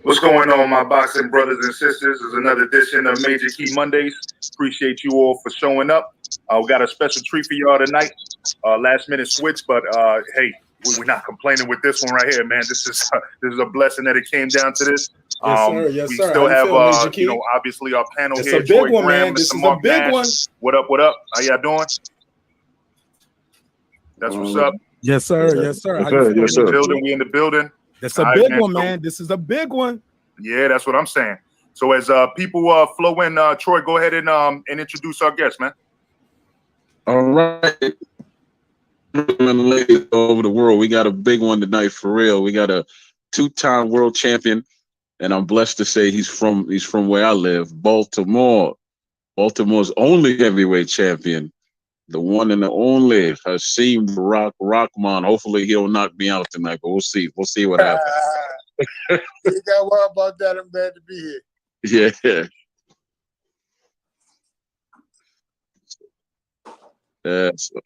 What's going on, my boxing brothers and sisters? This is another edition of Major Key Mondays. Appreciate you all for showing up. We got a special treat for y'all tonight. Last minute switch, but hey, we're not complaining with this one right here, man. This is a blessing that it came down to this. Yes, sir. Yes, we sir. still have, Major Key? obviously our panel It's here. a big Troy one, Graham, man. Mr. This is Mark a big Nash. one. What up? What up? How y'all doing? That's what's up. Yes, sir. Yes, sir. Yes, sir. Yes, sir. We in the building. That's a big one, man. This is a big one. Yeah, that's what I'm saying. So as people flow in, Troy, go ahead and introduce our guest, man. All right. Ladies all over the world, we got a big one tonight for real. We got a two-time world champion, and I'm blessed to say he's from where I live, Baltimore. Baltimore's only heavyweight champion, the one and the only Hasim Rahman. Hopefully he'll knock me out tonight, but we'll see. We'll see what happens. You got to worry about that. I'm glad to be here. Yeah. So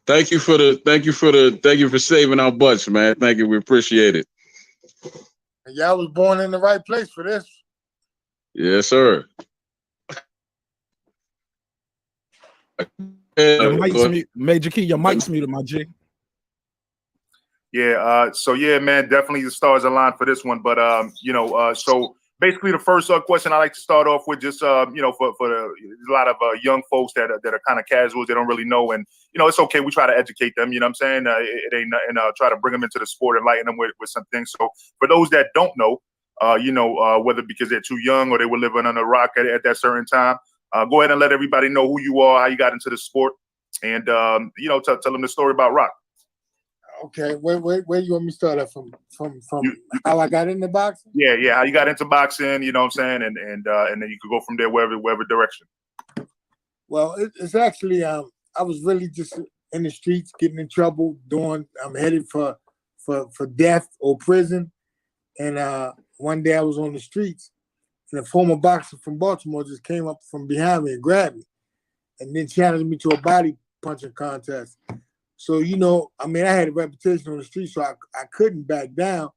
thank you for saving our butts, man. Thank you. We appreciate it. And y'all was born in the right place for this. Yes, sir. Major Key, your mic's muted, my G. Yeah, so yeah, man, definitely the stars aligned for this one. But so basically the first question I like to start off with, just for a lot of young folks that are kind of casuals, they don't really know, and it's okay. We try to educate them. You know what I'm saying? It ain't nothing. Try to bring them into the sport and lighten them with some things. So for those that don't know, whether because they're too young or they were living on a rock at that certain time, go ahead and let everybody know who you are, how you got into the sport, and tell them the story about rock. Okay, where you want me to start at from how I got into boxing? Yeah, how you got into boxing, you know what I'm saying, and then you could go from there wherever direction. Well, it's actually I was really just in the streets getting in trouble, I'm headed for death or prison, and one day I was on the streets, and a former boxer from Baltimore just came up from behind me and grabbed me, and then challenged me to a body punching contest. So, I had a reputation on the street, so I couldn't back down.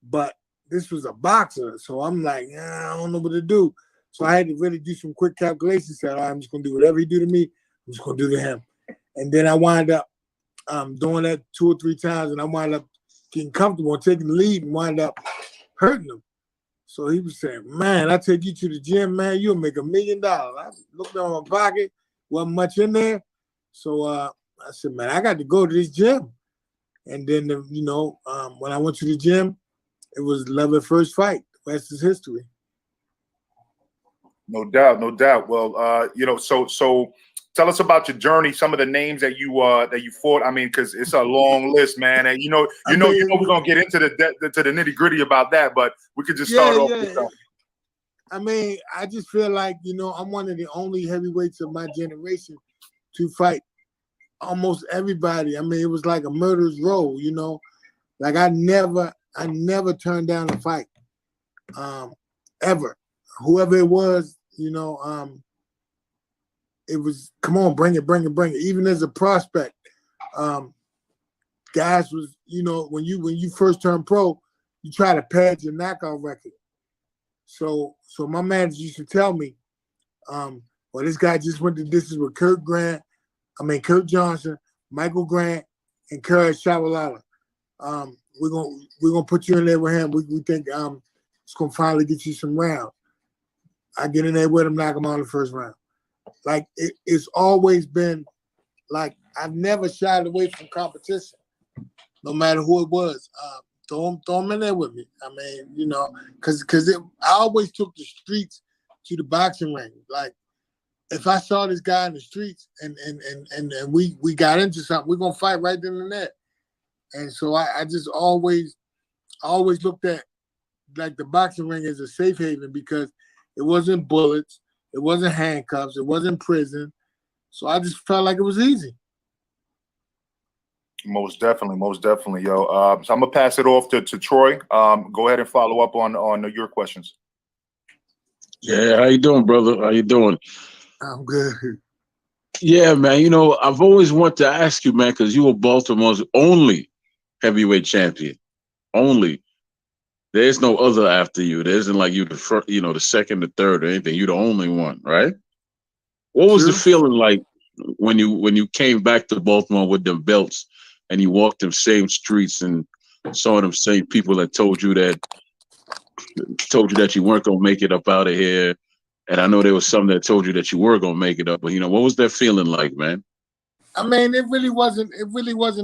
But this was a boxer, so I'm like, I don't know what to do. So I had to really do some quick calculations. Said, I'm just going to do whatever he do to me, I'm just going to do to him. And then I wind up doing that 2 or 3 times, and I wind up getting comfortable and taking the lead and wind up hurting him. So he was saying, man, I take you to the gym, man, you'll make $1 million. I looked in my pocket, wasn't much in there. So I said, man, I got to go to this gym. And then, when I went to the gym, it was love at first fight. The rest is history. No doubt. Well, so tell us about your journey, some of the names that you fought. I mean, because it's a long list, man. And we're gonna get into the nitty gritty about that, but we could just start off with something. I just feel like, I'm one of the only heavyweights of my generation to fight almost everybody. It was like a murderer's row, Like I never turned down a fight. Ever. Whoever it was, it was, come on, bring it. Even as a prospect, guys was, when you first turn pro, you try to pad your knockout record. So my manager used to tell me, this guy just went to distance with Kurt Johnson, Michael Grant, and Courage Shabalala. We're gonna put you in there with him. We think it's gonna finally get you some rounds. I get in there with him, knock him out in the first round. Like it's always been like I've never shied away from competition, no matter who it was. Throw him in there with me. Because I always took the streets to the boxing ring. Like if I saw this guy in the streets and we got into something, we're gonna fight right then and there. And so I just always looked at like the boxing ring as a safe haven because it wasn't bullets, it wasn't handcuffs, it wasn't prison. So I just felt like it was easy. Most definitely, yo. So I'm gonna pass it off to Troy. Go ahead and follow up on your questions. Yeah, how you doing, brother? How you doing? I'm good. Yeah, man. I've always wanted to ask you, man, because you were Baltimore's only heavyweight champion. Only. There's no other after you. There isn't like you the first, the second, the third, or anything. You're the only one, right? What was the feeling like when you came back to Baltimore with them belts and you walked them same streets and saw them same people that told you that you weren't gonna make it up out of here? And I know there was some that told you that you were gonna make it up, but what was that feeling like, man? I mean, it really wasn't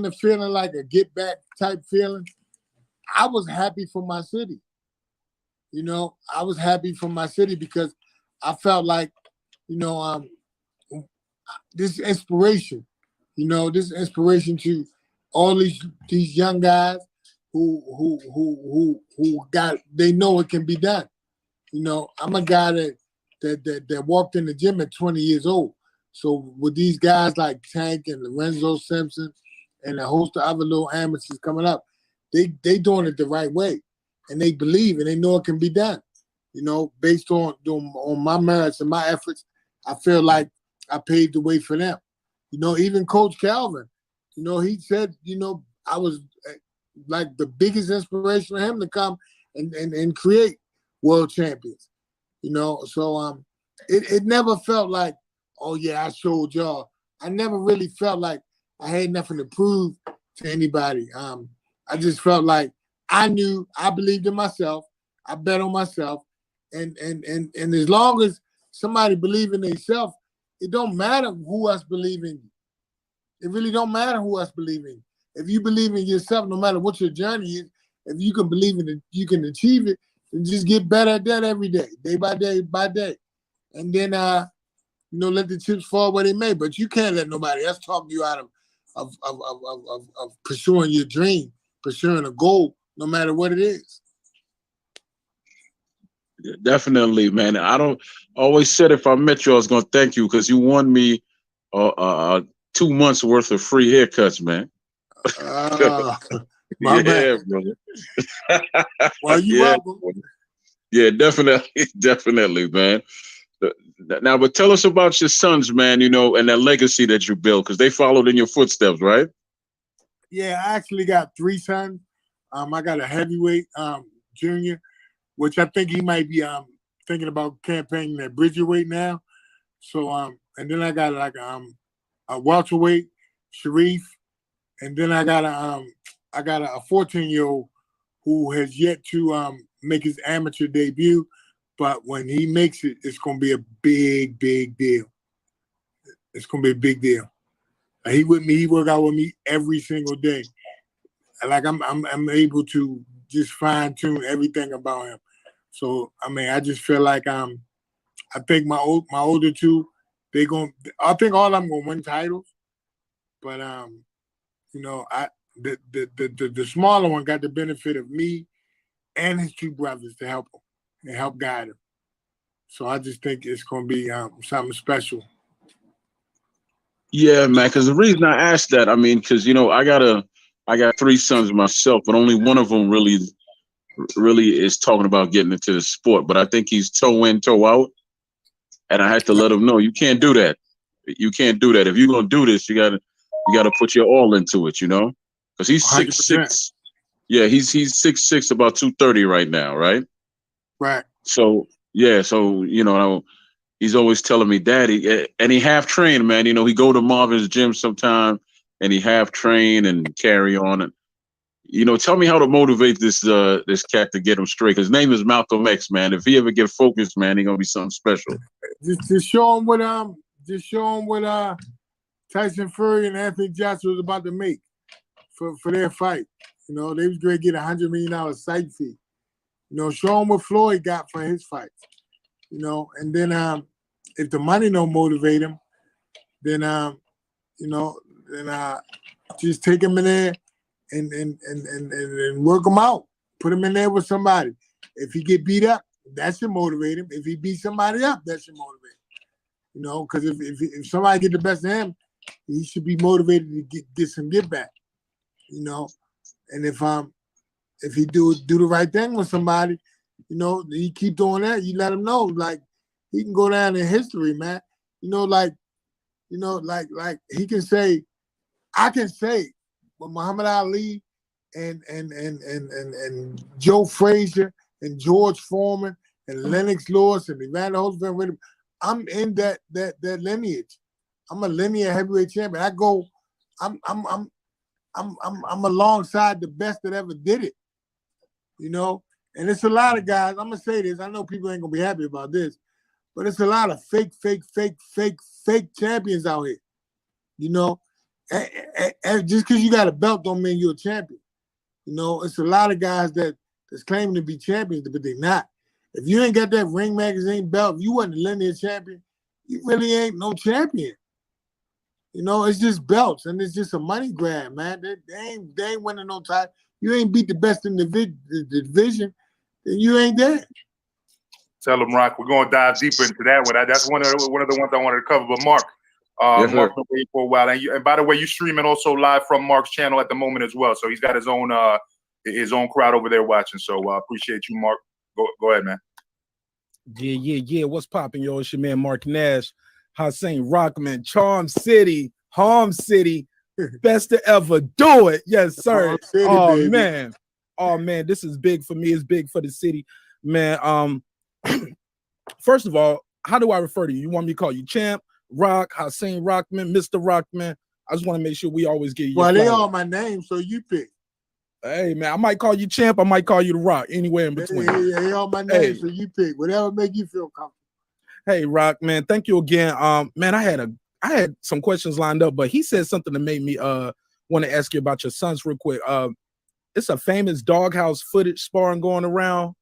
a feeling like a get back type feeling. I was happy for my city. I was happy for my city because I felt like, this inspiration, this inspiration to all these young guys who they know it can be done. I'm a guy that walked in the gym at 20 years old. So with these guys like Tank and Lorenzo Simpson and a host of other little amateurs coming up, they doing it the right way, and they believe and they know it can be done. Based on my merits and my efforts, I feel like I paved the way for them. Even Coach Calvin, he said, I was like the biggest inspiration for him to come and create world champions. So it never felt like, oh yeah, I showed y'all. I never really felt like I had nothing to prove to anybody. I just felt like I believed in myself. I bet on myself, and as long as somebody believe in themselves, it don't matter who else believe in you. It really don't matter who else believe in you. If you believe in yourself, no matter what your journey is, if you can believe in it, you can achieve it, and just get better at that every day by day. And then let the chips fall where they may. But you can't let nobody else talk you out of pursuing your dream, pursuing a goal, no matter what it is. Definitely, man. I always said if I met you, I was gonna thank you because you won me 2 months worth of free haircuts, man. My man. Brother. Well, you welcome. Yeah, definitely, man. Now, but tell us about your sons, man. And that legacy that you built, because they followed in your footsteps, right? Yeah, I actually got 3 sons. I got a heavyweight junior, which I think he might be thinking about campaigning at Bridgerweight now. So and then I got like a welterweight, Sharif, and then I got a 14-year-old who has yet to make his amateur debut, but when he makes it, it's gonna be a big deal. It's gonna be a big deal. He with me. He work out with me every single day. Like I'm able to just fine tune everything about him. So I just feel like I think my older 2, I think all of them gonna win titles, but the smaller one got the benefit of me and his 2 brothers to help him and help guide him. So I just think it's gonna be something special. Yeah, man. Because the reason I asked that, because I got 3 sons myself, but only one of them really is talking about getting into the sport. But I think he's toe in, toe out, and I had to let him know you can't do that. You can't do that. If you're gonna do this, you gotta put your all into it. Because he's 6'6". Yeah, he's 6'6", about 230 right now, right? Right. So yeah, he's always telling me, Daddy, and he half trained, man. He go to Marvin's gym sometime, and he half train and carry on. And tell me how to motivate this cat to get him straight. His name is Malcolm X, man. If he ever get focused, man, he gonna be something special. Just show him what Tyson Fury and Anthony Joshua was about to make for their fight. They was going to get $100 million site fee. Show him what Floyd got for his fight. And then if the money don't motivate him, then just take him in there and work him out. Put him in there with somebody. If he get beat up, that should motivate him. If he beat somebody up, that should motivate him. Because if somebody get the best of him, he should be motivated to get some get back. And if he do the right thing with somebody, he keep doing that. You let him know, like he can go down in history, man. Like he can say, I can say, but Muhammad Ali and Joe Frazier and George Foreman and Lennox Lewis and Evander Holyfield. I'm in that lineage. I'm a linear heavyweight champion. I'm alongside the best that ever did it. You know, and it's a lot of guys. I'm gonna say this. I know people ain't gonna be happy about this, but it's a lot of fake champions out here. You know, and just because you got a belt don't mean you're a champion. You know, it's a lot of guys that's claiming to be champions, but they're not. If you ain't got that Ring Magazine belt, if you wasn't a linear champion, you really ain't no champion. You know, it's just belts, and it's just a money grab, man. They ain't winning no title. You ain't beat the best in the division, then you ain't there. Tell them, Rock. We're going to dive deeper into that one. That's one of the ones I wanted to cover. But Mark, yes, Mark's been waiting for a while, and by the way, you're streaming also live from Mark's channel at the moment as well. So he's got his own crowd over there watching. So I appreciate you, Mark. Go ahead, man. Yeah. What's popping, yo? It's your man Mark Nash, Hasim, Rockman, Charm City, Harm City, best to ever do it. Yes, sir. City, oh man, this is big for me. It's big for the city, man. First of all, how do I refer to you? You want me to call you Champ, Rock, Hasim, Rockman, Mr. Rockman? I just want to make sure we always get you. Well, they all my names, so you pick. Hey man, I might call you Champ, I might call you the Rock, anywhere in between. They all my names, so you pick. Whatever make you feel comfortable. Hey Rock, man, thank you again. Man, I had some questions lined up, but he said something that made me want to ask you about your sons real quick. It's a famous doghouse footage sparring going around.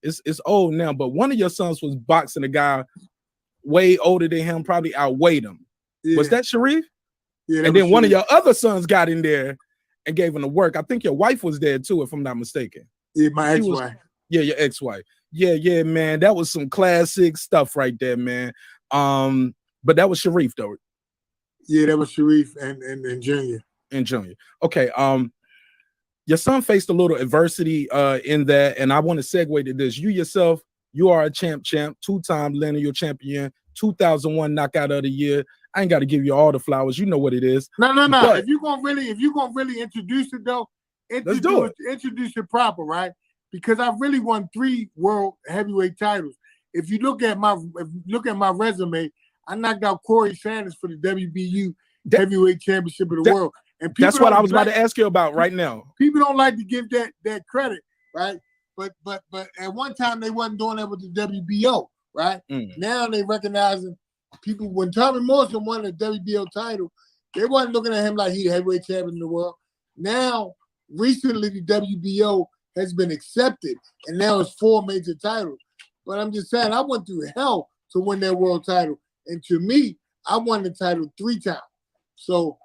It's old now, but one of your sons was boxing a guy way older than him, probably outweighed him. Yeah. Was that Sharif? Yeah. And then one of your other sons got in there and gave him the work. I think your wife was there too, if I'm not mistaken. Yeah, my ex-wife. Yeah, your ex-wife. Yeah, man. That was some classic stuff right there, man. But that was Sharif, though. Yeah, that was Sharif and Junior. And Junior. Okay. Your son faced a little adversity in that, and I want to segue to this. You yourself, you are a champ, two-time lineal champion, 2001 knockout of the year. I ain't got to give you all the flowers. You know what it is. No. But if you're gonna really introduce it though, introduce it proper, right? Because I really won 3 world heavyweight titles. If you look at my resume, I knocked out Corey Sanders for the WBU heavyweight championship of the world. And that's what I was about to ask you about right now. People don't like to give that credit, right? But at one time they wasn't doing that with the WBO, right? Now they recognizing people. When Tommy Morrison won the WBO title, they wasn't looking at him like he the heavyweight champion in the world. Now, recently the WBO has been accepted, and now it's 4 major titles. But I'm just saying, I went through hell to win that world title, and to me, I won the title 3 times. So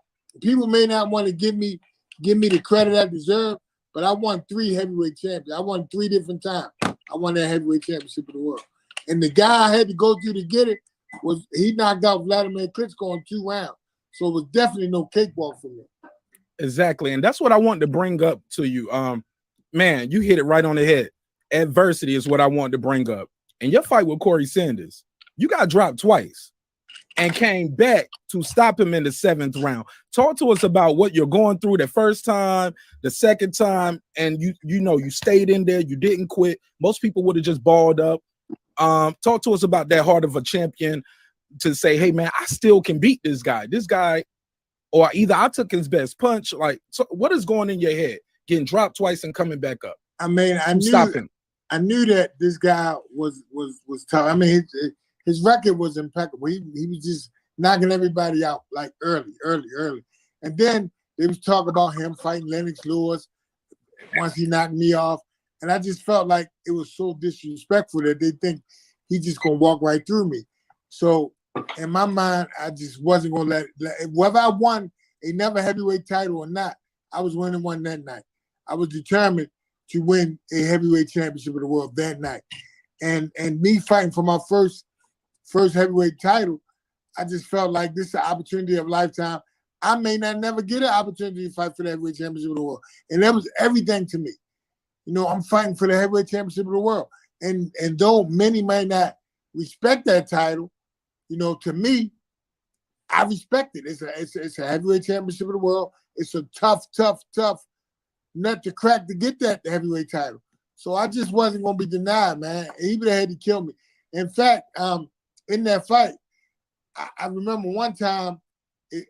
people may not want to give me the credit I deserve, but I won 3 heavyweight champions. I won 3 different times. I won that heavyweight championship of the world. And the guy I had to go through to get it he knocked out Vladimir Klitschko in 2 rounds. So it was definitely no cakewalk for me. Exactly. And that's what I wanted to bring up to you. Man, you hit it right on the head. Adversity is what I wanted to bring up. And your fight with Corey Sanders, you got dropped twice and came back to stop him in the 7th round. Talk to us about what you're going through the first time, the second time, and you stayed in there, you didn't quit. Most people would have just balled up. Talk to us about that heart of a champion to say, hey man, I still can beat this guy, or either I took his best punch. Like, so what is going in your head? Getting dropped twice and coming back up. I mean, I knew that this guy was tough. I mean, his record was impeccable. He was just knocking everybody out like early. And then they was talking about him fighting Lennox Lewis once he knocked me off. And I just felt like it was so disrespectful that they think he's just gonna walk right through me. So in my mind, I just wasn't gonna let whether I won another heavyweight title or not, I was winning one that night. I was determined to win a heavyweight championship of the world that night. And me fighting for my first heavyweight title, I just felt like this is an opportunity of a lifetime. I may not never get an opportunity to fight for the heavyweight championship of the world. And that was everything to me. You know, I'm fighting for the heavyweight championship of the world. And though many might not respect that title, you know, to me, I respect it. It's a heavyweight championship of the world. It's a tough nut to crack to get that heavyweight title. So I just wasn't going to be denied, man. He would have had to kill me. In fact, in that fight, I remember one time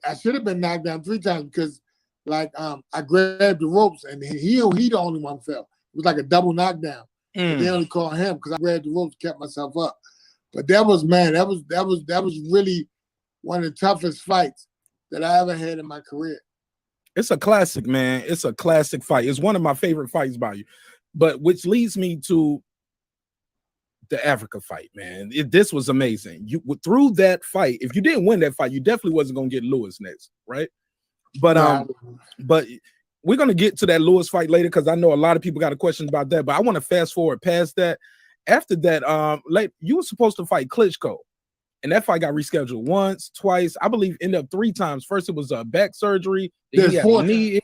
I should have been knocked down 3 times because, like, I grabbed the ropes and he the only one fell. It was like a double knockdown. But they only called him because I grabbed the ropes, kept myself up. But that was really one of the toughest fights that I ever had in my career. It's a classic, man. It's a classic fight. It's one of my favorite fights by you. But which leads me to the Africa fight, man. This was amazing. You through that fight, if you didn't win that fight, you definitely wasn't gonna get Lewis next, right? But but we're gonna get to that Lewis fight later because I know a lot of people got a question about that. But I want to fast forward past that. After that, you were supposed to fight Klitschko, and that fight got rescheduled once, twice. I believe ended up 3 times. First, it was back surgery. Then he had a knee.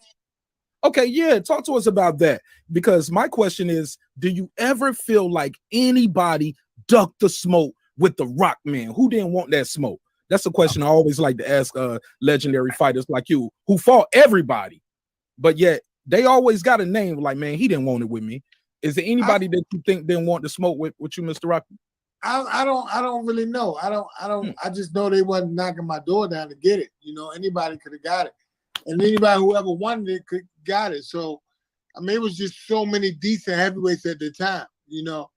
Okay, yeah, talk to us about that. Because my question is, do you ever feel like anybody ducked the smoke with the Rock Man? Who didn't want that smoke? That's a question I always like to ask legendary fighters like you who fought everybody, but yet they always got a name like, man, he didn't want it with me. Is there anybody that you think didn't want the smoke with you, Mr. Rock? I don't really know. I just know they wasn't knocking my door down to get it. You know, anybody could have got it. And anybody who ever wanted it got it. So, I mean, it was just so many decent heavyweights at the time, you know.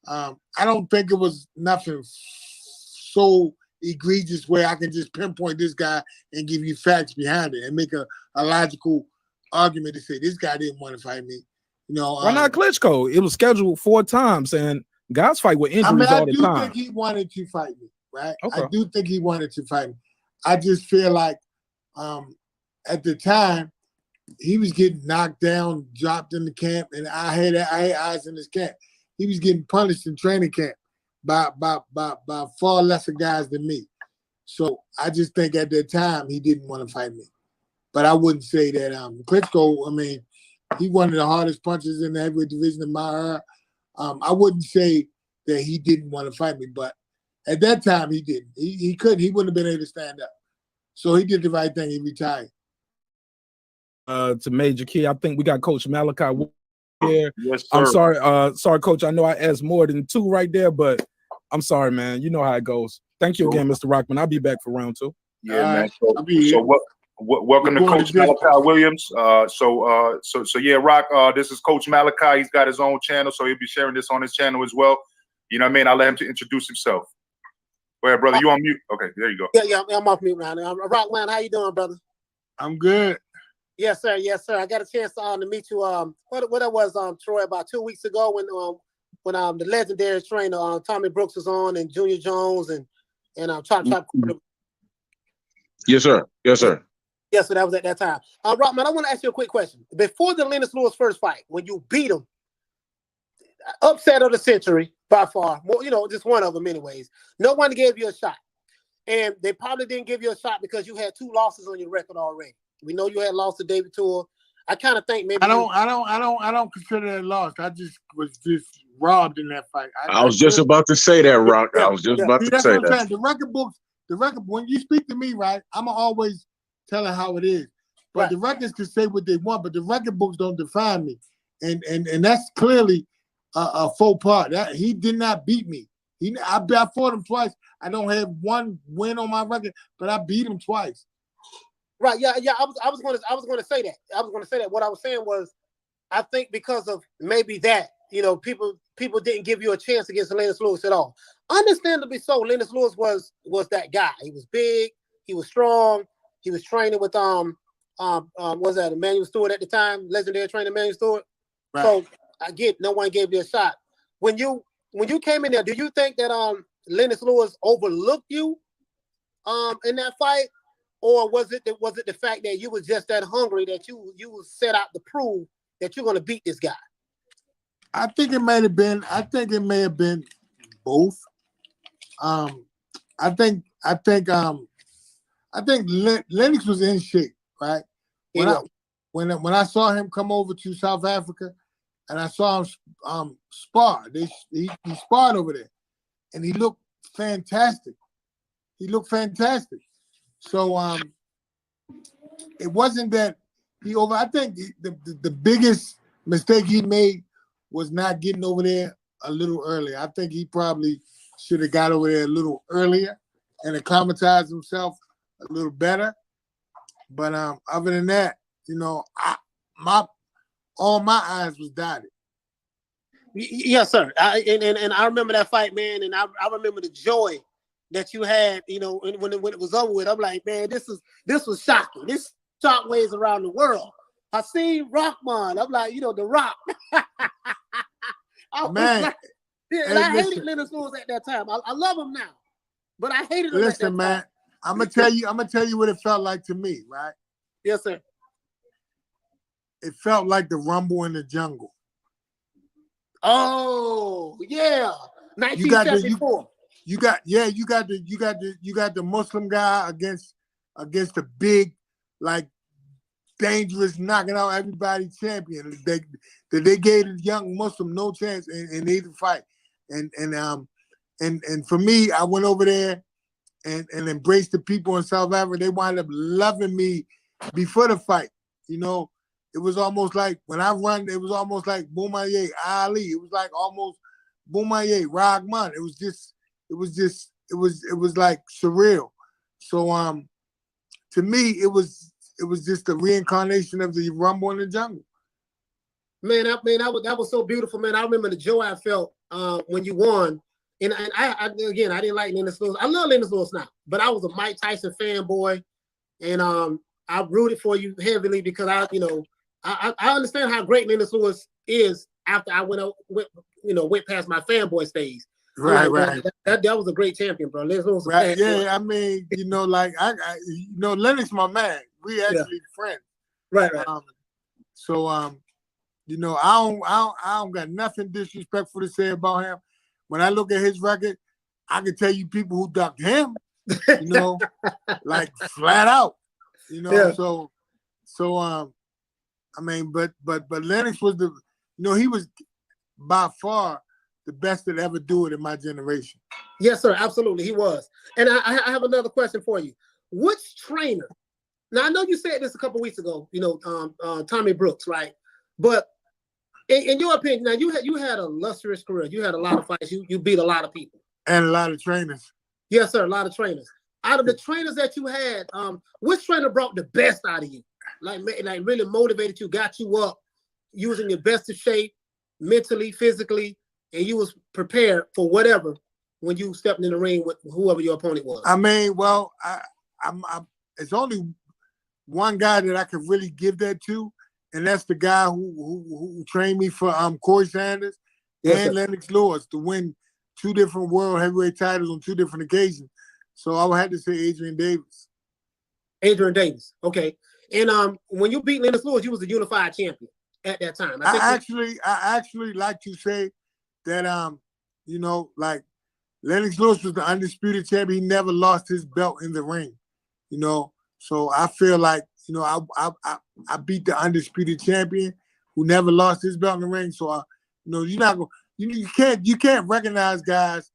I don't think it was nothing so egregious where I can just pinpoint this guy and give you facts behind it and make a logical argument to say this guy didn't want to fight me. You know, why not Klitschko? It was scheduled 4 times, and guys fight with injuries all the time. I do think he wanted to fight me, right? Okay. I do think he wanted to fight me. I just feel like at the time, he was getting knocked down, dropped in the camp, and I had eyes in his camp. He was getting punished in training camp by far lesser guys than me. So I just think at that time he didn't want to fight me. But I wouldn't say that Klitschko, I mean, he one of the hardest punchers in the heavyweight division in my era. I wouldn't say that he didn't want to fight me, but at that time he didn't. He couldn't. He wouldn't have been able to stand up. So he did the right thing. He retired. To Major Key, I think we got Coach Malachi here. Yes, sir. I'm sorry, Coach. I know I asked more than 2 right there, but I'm sorry, man. You know how it goes. Thank you again, Mr. Rockman. I'll be back for round 2. Yeah, man. Welcome to Coach Malachi Williams. So yeah, Rock. This is Coach Malachi. He's got his own channel, so he'll be sharing this on his channel as well. You know what I mean? I'll let him to introduce himself. Go ahead, brother. You on mute? Okay, there you go. Yeah, I'm off mute now. Rockman, how you doing, brother? I'm good. Yes, sir. I got a chance to meet you. What it was, Troy, about 2 weeks ago when the legendary trainer Tommy Brooks was on, and Junior Jones and Chop. Yes, sir. Yes, sir. Yes, so that was at that time. Rockman, I want to ask you a quick question. Before the Lennox Lewis first fight, when you beat him, upset of the century by far, more, just one of them, anyways. No one gave you a shot, and they probably didn't give you a shot because you had 2 losses on your record already. We know you had lost to David Tua. I kind of think maybe I don't consider that loss. I just was robbed in that fight. I was just about to say that, Rock. I was just about to say that. The record when you speak to me, right, I'm always telling how it is. But right. The records can say what they want, but the record books don't define me. And that's clearly a faux pas. That he did not beat me. I fought him twice. I don't have 1 win on my record, but I beat him twice. Right, yeah. I was going to say that. What I was saying was, I think because of maybe that, people didn't give you a chance against Lennox Lewis at all. Understandably so. Lennox Lewis was that guy. He was big. He was strong. He was training with was that Emmanuel Stewart at the time, legendary trainer Emmanuel Stewart. Right. So I get no one gave you a shot. When you came in there, do you think that Lennox Lewis overlooked you in that fight? Or was it the fact that you was just that hungry that you set out to prove that you're going to beat this guy? I think it may have been both. I think Lennox was in shape, right? When I saw him come over to South Africa, and I saw him spar, he sparred over there, and he looked fantastic. So it wasn't that I think the biggest mistake he made was not getting over there a little earlier. I think he probably should have got over there a little earlier and acclimatized himself a little better. But other than that, all my eyes was dotted. Yes, sir. And I remember that fight, man, and I remember the joy that you had, when it was over with. I'm like, man, this was shocking. This shockwaves around the world. Hasim, Rahman. I'm like, The Rock. Man, I hated Lennox Lewis at that time. I love him now, but I hated him. Listen, at that man, time. I'm gonna tell you what it felt like to me, right? Yes, sir. It felt like the Rumble in the Jungle. Oh yeah, 1974. You got the Muslim guy against the big, like, dangerous, knocking out everybody champion. They gave the young Muslim no chance in either fight. And for me, I went over there and embraced the people in South Africa. They wound up loving me before the fight. It was almost like when I run, it was almost like Boumaier, Ali. It was like almost Boumaier, Rahman. It was like surreal. So to me, it was just a reincarnation of the Rumble in the Jungle. Man, that was so beautiful, man. I remember the joy I felt when you won. And I didn't like Lennox Lewis. I love Lennox Lewis now, but I was a Mike Tyson fanboy, and I rooted for you heavily because I understand how great Lennox Lewis is after I went past my fanboy stage. Right. That was a great champion, bro. Lennox Lewis, right? Yeah, I mean, Lennox, my man. We actually friends. Right. So I don't got nothing disrespectful to say about him. When I look at his record, I can tell you people who ducked him, like flat out, Yeah. So I mean, but Lennox was he was by far the best that ever do it in my generation. Yes, sir, absolutely, he was. And I have another question for you. Which trainer? Now I know you said this a couple weeks ago, Tommy Brooks, right? But in your opinion, now you had a lustrous career. You had a lot of fights. You beat a lot of people and a lot of trainers. Yes, sir, a lot of trainers. Out of the trainers that you had, which trainer brought the best out of you? Like really motivated you, got you up, you was in your best of shape, mentally, physically, and you was prepared for whatever when you stepped in the ring with whoever your opponent was. I mean, well, it's only one guy that I could really give that to, and that's the guy who trained me for Corey Sanders and Lennox Lewis to win 2 different world heavyweight titles on 2 different occasions. So I would have to say Adrian Davis. Adrian Davis, okay. And when you beat Lennox Lewis, you was a unified champion at that time. I actually like to say that like Lennox Lewis was the undisputed champion. He never lost his belt in the ring. So I feel like I beat the undisputed champion who never lost his belt in the ring. So you can't recognize guys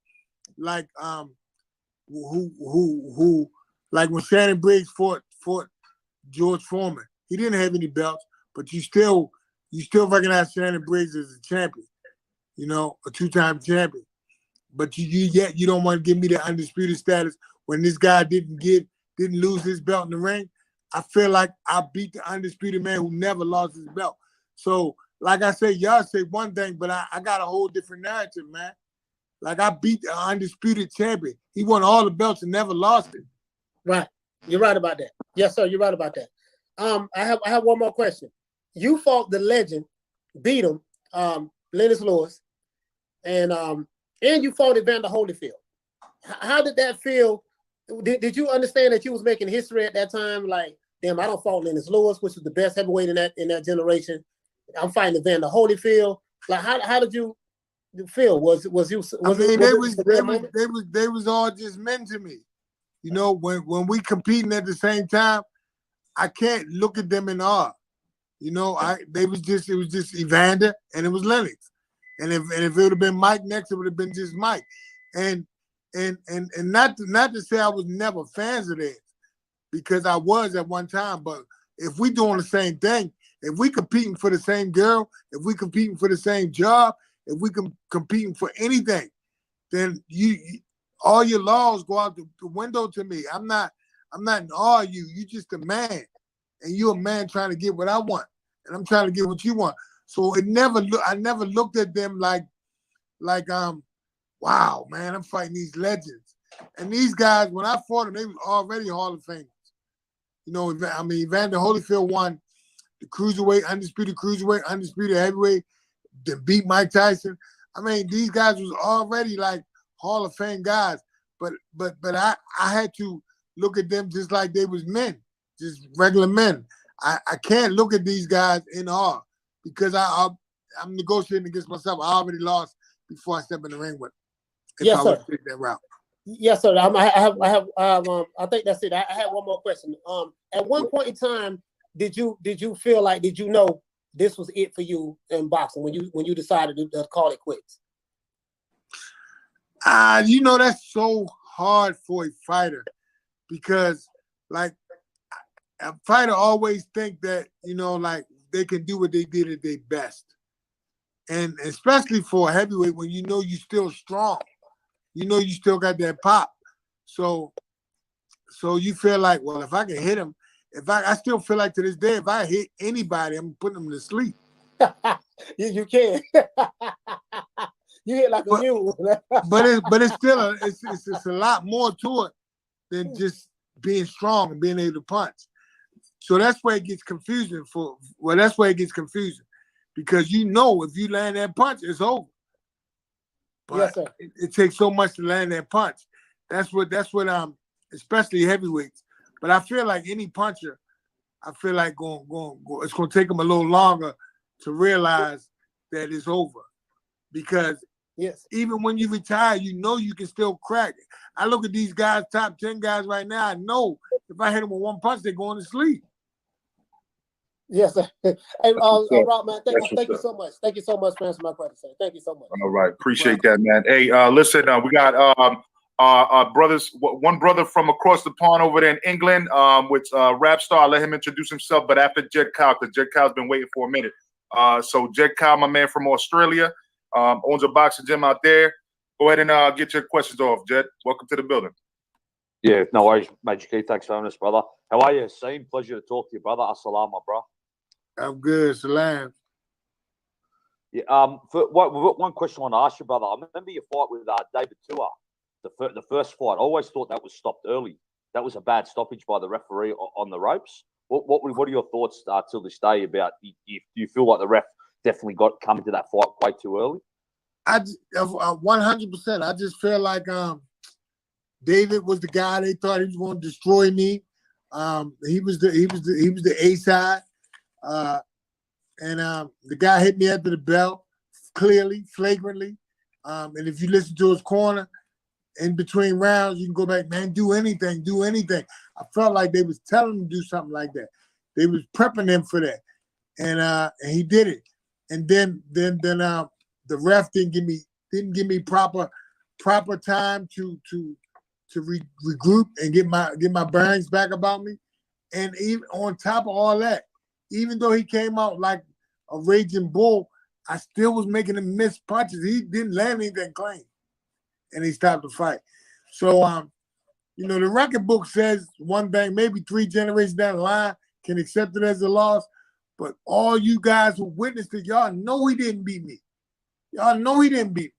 like who like when Shannon Briggs fought George Foreman. He didn't have any belts, but you still recognize Shannon Briggs as a champion, a 2-time champion. But you don't want to give me the undisputed status when this guy didn't lose his belt in the ring. I feel like I beat the undisputed man who never lost his belt. So, like I say, y'all say one thing, but I got a whole different narrative, man. Like I beat the undisputed champion. He won all the belts and never lost it. Right. You're right about that. Yes, sir. You're right about that. I have one more question. You fought the legend, beat him, Lennox Lewis, and you fought Evander Holyfield. How did that feel? Did you understand that you was making history at that time? Like, damn, I don't fought Lennox Lewis, which was the best heavyweight in that generation. I'm fighting Evander Holyfield. Like, how did you feel? They was all just men to me. When we competing at the same time, I can't look at them in awe. It was just Evander and it was Lennox. And if it would have been Mike next, it would have been just Mike. And not to say I was never fans of theirs, because I was at one time, but if we doing the same thing, if we competing for the same girl, if we competing for the same job, if we competing for anything, then you all your laws go out the window to me. I'm not in awe of you. You just a man, and you a man trying to get what I want, and I'm trying to get what you want. So I never looked at them like wow, man, I'm fighting these legends. And these guys, when I fought them, they was already Hall of Famers. You know, I mean, Evander Holyfield won the cruiserweight, undisputed heavyweight, that beat Mike Tyson. I mean, these guys was already like Hall of Fame guys. But I had to look at them just like they was men, just regular men. I can't look at these guys in awe because I'm negotiating against myself. I already lost before I step in the ring with them. Yes, sir. Take that route. Yes, sir. I think that's it. I have one more question. At one point in time, did you feel like, did you know this was it for you in boxing when you decided to call it quits? You know, that's so hard for a fighter because, like, a fighter always think that, you know, like they can do what they did at their best. And especially for a heavyweight, when you know you're still strong, you know you still got that pop. So you feel like, well, if I can hit him, I still feel like to this day, if I hit anybody, I'm putting them to sleep. You can. You hit like a mule. but it's still it's a lot more to it than just being strong and being able to punch. So that's where it gets confusing because you know if you land that punch, it's over. But yes, sir. It takes so much to land that punch. That's what especially heavyweights. But I feel like any puncher, I feel like it's gonna take them a little longer to realize that it's over. Because yes, even when you retire, you know you can still crack. I look at these guys, top 10 guys right now, I know if I hit them with one punch, they're going to sleep. Yes, sir. Hey, Rahman, thank you so much. Thank you so much for answering my question, sir. Thank you so much. All right, appreciate that, man. Hey, listen, we got brothers, one brother from across the pond over there in England, with Rap Star. I'll let him introduce himself, but after Jed Kyle, because Jed Kyle's been waiting for a minute. So Jed Kyle, my man from Australia, owns a boxing gym out there. Go ahead and get your questions off, Jed. Welcome to the building. Yeah, no worries, Major Key. Thanks for having us, brother. How are you, Hasim? Pleasure to talk to you, brother. Assalamu, bro. I'm good, Salam. Yeah. One question I want to ask you, brother. I remember your fight with David Tua, the first fight. I always thought that was stopped early. That was a bad stoppage by the referee on the ropes. What are your thoughts till this day about? Do you feel like the ref definitely come to that fight way too early? 100%. I just feel like David was the guy they thought he was going to destroy me. He was the A side, and the guy hit me after the bell, clearly, flagrantly. And if you listen to his corner in between rounds, you can go back, man, do anything. I felt like they was telling him to do something like that. They was prepping him for that, and he did it. And then the ref didn't give me proper time to regroup and get my bearings back about me. And even on top of all that, even though he came out like a raging bull, I still was making him miss punches. He didn't land anything clean, and he stopped the fight. So, you know, the record book says one thing, maybe 3 generations down the line can accept it as a loss. But all you guys who witnessed it, y'all know he didn't beat me. Y'all know he didn't beat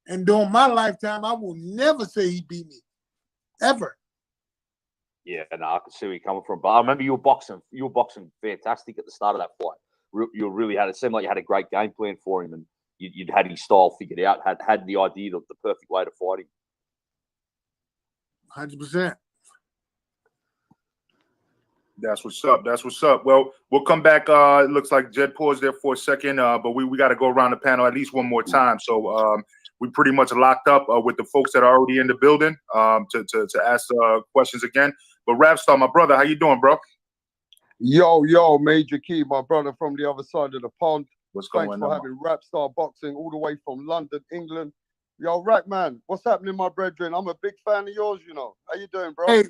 me. And during my lifetime, I will never say he beat me. Ever. Yeah, no, I can see where you're coming from. But I remember you were boxing fantastic at the start of that fight. You really it seemed like you had a great game plan for him, and you'd had his style figured out, had the idea of the perfect way to fight him. 100%. That's what's up. Well, we'll come back. It looks like Jed paused there for a second, but we got to go around the panel at least one more time. So we pretty much locked up with the folks that are already in the building to ask questions again. But Rapstar, my brother, how you doing, bro? Yo, Major Key, my brother from the other side of the pond. What's going on? Thanks for having Rapstar Boxing all the way from London, England. Yo, Rackman, what's happening, my brethren? I'm a big fan of yours, you know. How you doing, bro?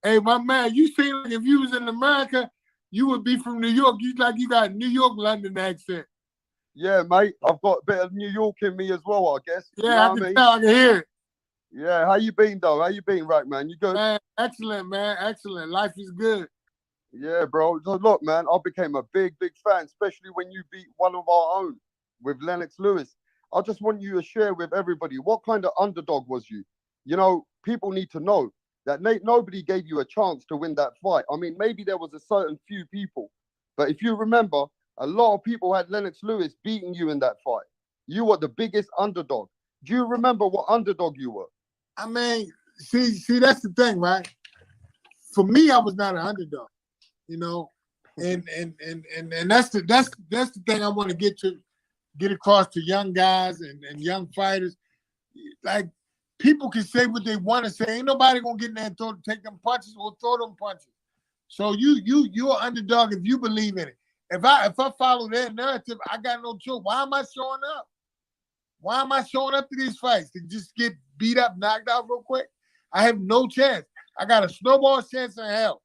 Hey, my man, you seem like if you was in America, you would be from New York. You like you got New York London accent. Yeah, mate. I've got a bit of New York in me as well, I guess. Yeah, You know I what can I mean? tell. I can hear it. Yeah. How you been, though? How you been, right, man? You good? Man, excellent, man. Excellent. Life is good. Yeah, bro. So look, man, I became a big fan, especially when you beat one of our own with Lennox Lewis. I just want you to share with everybody what kind of underdog was you? You know, people need to know that nobody gave you a chance to win that fight. I mean, maybe there was a certain few people, but if you remember, a lot of people had Lennox Lewis beating you in that fight. You were the biggest underdog. Do you remember what underdog you were? I mean, see, that's the thing, right? For me, I was not an underdog, you know, and that's the thing I want to get across to young guys and young fighters. Like, people can say what they want to say. Ain't nobody gonna get in there and take them punches or throw them punches. So you're an underdog if you believe in it. If I follow their narrative, I got no choice. Why am I showing up? Why am I showing up to these fights? To just get beat up, knocked out real quick? I have no chance. I got a snowball chance in hell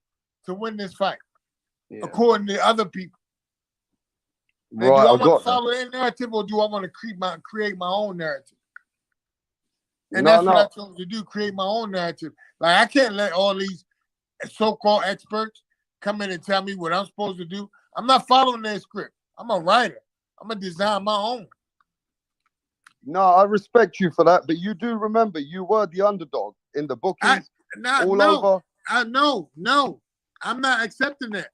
to win this fight, according to other people. And Right, do I I want got to follow their narrative, or do I want to create my own narrative? And No, that's what I no. chose to do, create my own narrative. Like, I can't let all these so-called experts come in and tell me what I'm supposed to do. I'm not following their script. I'm a writer. I'm going to design my own. No, I respect you for that, but you do remember you were the underdog in the bookings over. No. I'm not accepting that.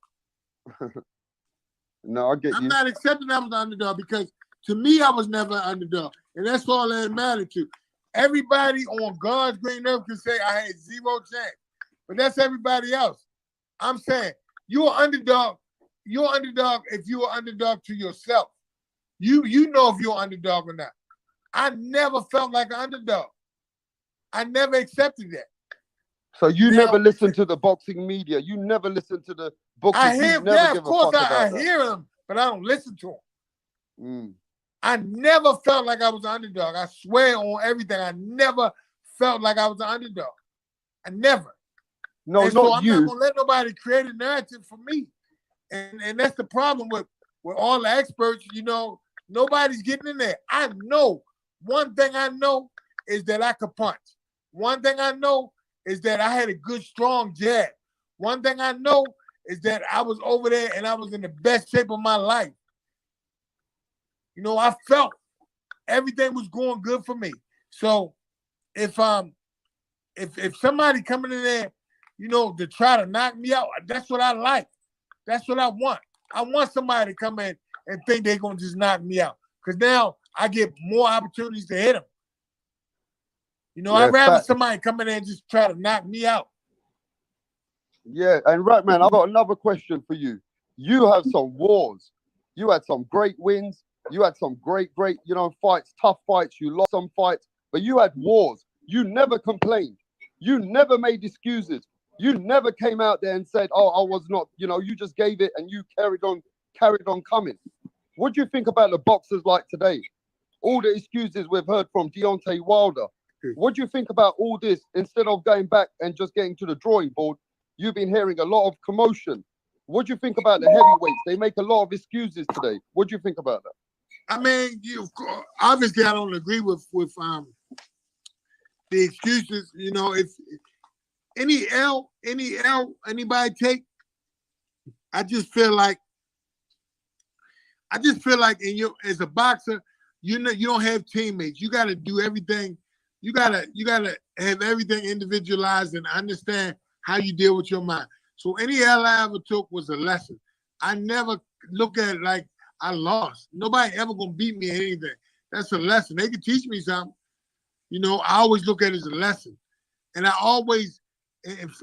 No, I get you. I'm not accepting that I was the underdog, because to me, I was never an underdog. And that's all that mattered to. Everybody on God's green earth can say I had zero chance, but that's everybody else. I'm saying you're an underdog. You're an underdog if you're an underdog to yourself. You know if you're an underdog or not. I never felt like an underdog. I never accepted that. So you never listened to the boxing media. You never listened to the bookings. I hear, of course I hear them, but I don't listen to them. I never felt like I was an underdog. I swear on everything. I never felt like I was an underdog. I never. No, and not so I'm you. not gonna let nobody create a narrative for me. And that's the problem with all the experts. You know, nobody's getting in there. I know one thing. I know is that I could punch. One thing I know is that I had a good, strong jab. One thing I know is that I was over there and I was in the best shape of my life. You know, I felt everything was going good for me. So if somebody coming in there, you know, to try to knock me out, that's what I like. That's what I want. I want somebody to come in and think they're gonna just knock me out, because now I get more opportunities to hit them. You know, I'd rather somebody come in there and just try to knock me out. Yeah, and right, man, I've got another question for you. You have some wars. You had some great wins. You had some great, you know, fights, tough fights. You lost some fights, but you had wars. You never complained. You never made excuses. You never came out there and said, "Oh, I was not." You know, you just gave it and you carried on coming. What do you think about the boxers like today? All the excuses we've heard from Deontay Wilder. What do you think about all this? Instead of going back and just getting to the drawing board, you've been hearing a lot of commotion. What do you think about the heavyweights? They make a lot of excuses today. What do you think about that? I mean, obviously I don't agree with the excuses. You know, if any L anybody take, I just feel like as a boxer, you know, you don't have teammates. You got to do everything. You gotta have everything individualized and understand how you deal with your mind. So any L I ever took was a lesson. I never look at it like I lost. Nobody ever gonna beat me at anything. That's a lesson. They can teach me something. You know, I always look at it as a lesson. And I always,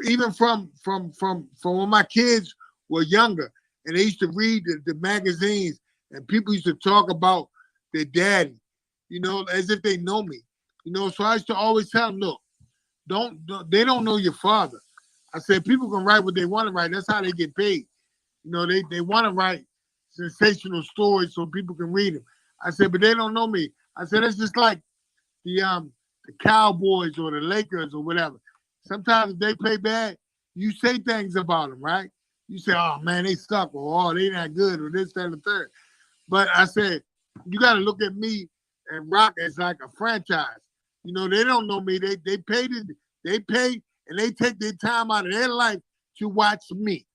even from when my kids were younger and they used to read the magazines and people used to talk about their daddy, you know, as if they know me. You know, so I used to always tell them, look, they don't know your father. I said, people can write what they want to write. That's how they get paid. You know, they want to write sensational stories so people can read them. I said, but they don't know me. I said, it's just like the Cowboys or the Lakers or whatever. Sometimes if they play bad, you say things about them, right? you say, oh man, they suck, or oh, they not good, or this, that, and the third. But I said, you got to look at me and Rock as like a franchise. You know, they don't know me. They pay and they take their time out of their life to watch me.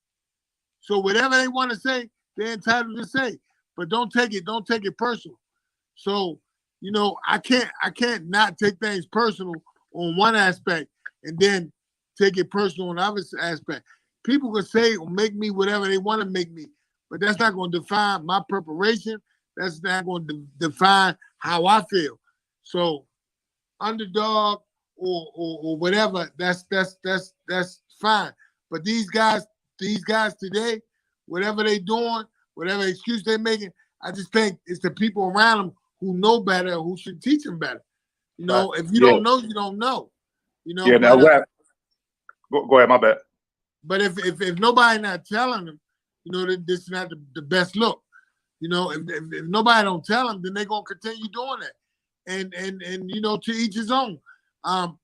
So whatever they want to say, they're entitled to say. But don't take it personal. So, you know, I can't not take things personal on one aspect and then take it personal on the other aspect. People can say or make me whatever they want to make me, but that's not going to define my preparation. That's not going to define how I feel. So, underdog or whatever, that's fine. But these guys today, whatever they doing, whatever excuse they're making, I just think it's the people around them who know better, who should teach them better. You know, if you don't know, you don't know. You know. Yeah. Now, go ahead. My bad. But if nobody not telling them, you know, that this is not the best look. You know, if nobody don't tell them, then they're gonna continue doing that. And you know, to each his own.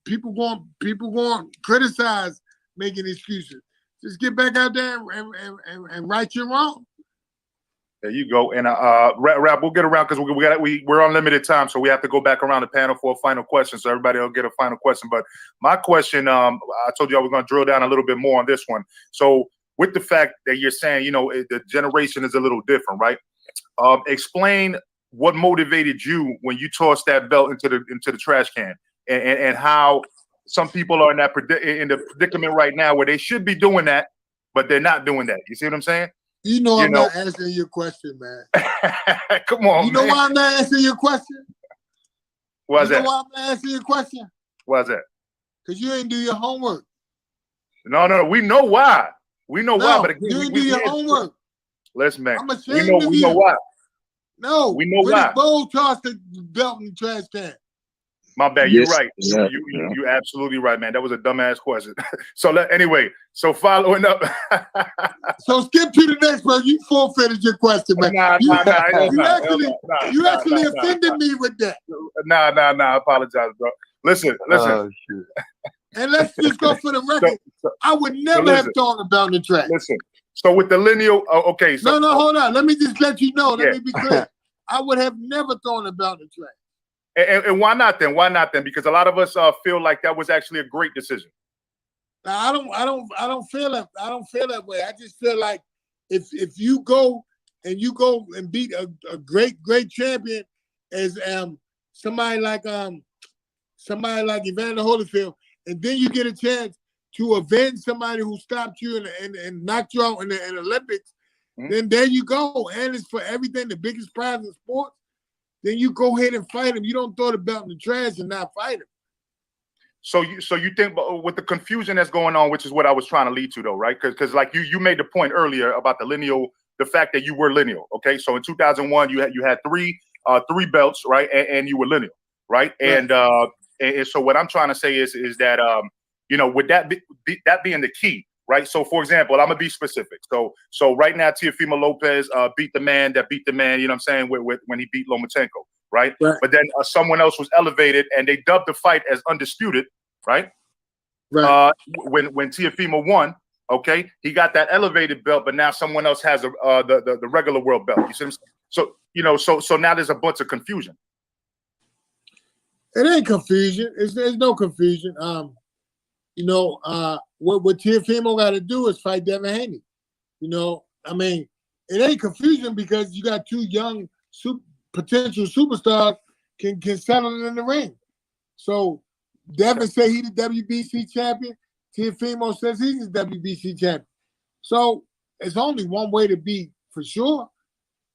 People going to criticize making excuses. Just get back out there and right your wrong. There you go. And Rap, we'll get around because we're on limited time, so we have to go back around the panel for a final question. So everybody will get a final question. But my question, I told you I was going to drill down a little bit more on this one. So with the fact that you're saying, you know, the generation is a little different, right? Explain what motivated you when you tossed that belt into the trash can, and how some people are in the predicament right now where they should be doing that, but they're not doing that. You see what I'm saying? You know, I'm not answering your question, man. Come on, you know why I'm not answering your question? Why's that? You know why I'm not answering your question? Why's that? Because you ain't do your homework. No. We know why. We know why, but again, you didn't do your homework. Listen, man. I'm ashamed of you. We know why. No, we know why. Bo tossed the belt in the trash can. My bad. Yes, You're right. yeah, You're absolutely right, man. That was a dumbass question. So following up. So skip to the next one. You forfeited your question, man. You actually offended me with that. Nah. I apologize, bro. Listen. Oh, shit. And let's just go for the record. I would never have thrown the belt in the trash. Listen. So with the lineal, okay. So, no, hold on. Let me just let you know. Let me be clear. I would have never thrown the belt in the trash. And why not then? Why not then? Because a lot of us feel like that was actually a great decision. Now, I don't feel that. I don't feel that way. I just feel like if you go and beat a great champion as somebody like Evander Holyfield, and then you get a chance to avenge somebody who stopped you and knocked you out in the Olympics, then there you go. And it's for everything, the biggest prize in sports. Then you go ahead and fight him. You don't throw the belt in the trash and not fight him. So you think with the confusion that's going on, which is what I was trying to lead to, though, right? Because like you made the point earlier about the lineal, the fact that you were lineal. Okay, so in 2001 you had three belts, right? And you were lineal, right? And so what I'm trying to say is that you know, with that being the key, right? So for example, I'm gonna be specific. So right now, Teofimo Lopez beat the man, you know what I'm saying, with when he beat Lomachenko, right? But then someone else was elevated and they dubbed the fight as undisputed, right? When Teofimo won, okay, he got that elevated belt, but now someone else has the regular world belt. You see what I'm saying? So you know, so now there's a bunch of confusion. It ain't confusion. There's no confusion. You know, what Teofimo got to do is fight Devin Haney. You know, I mean, it ain't confusion because you got two young potential superstars can settle it in the ring. So Devin say he the WBC champion. Teofimo says he's the WBC champion. So it's only one way to be for sure.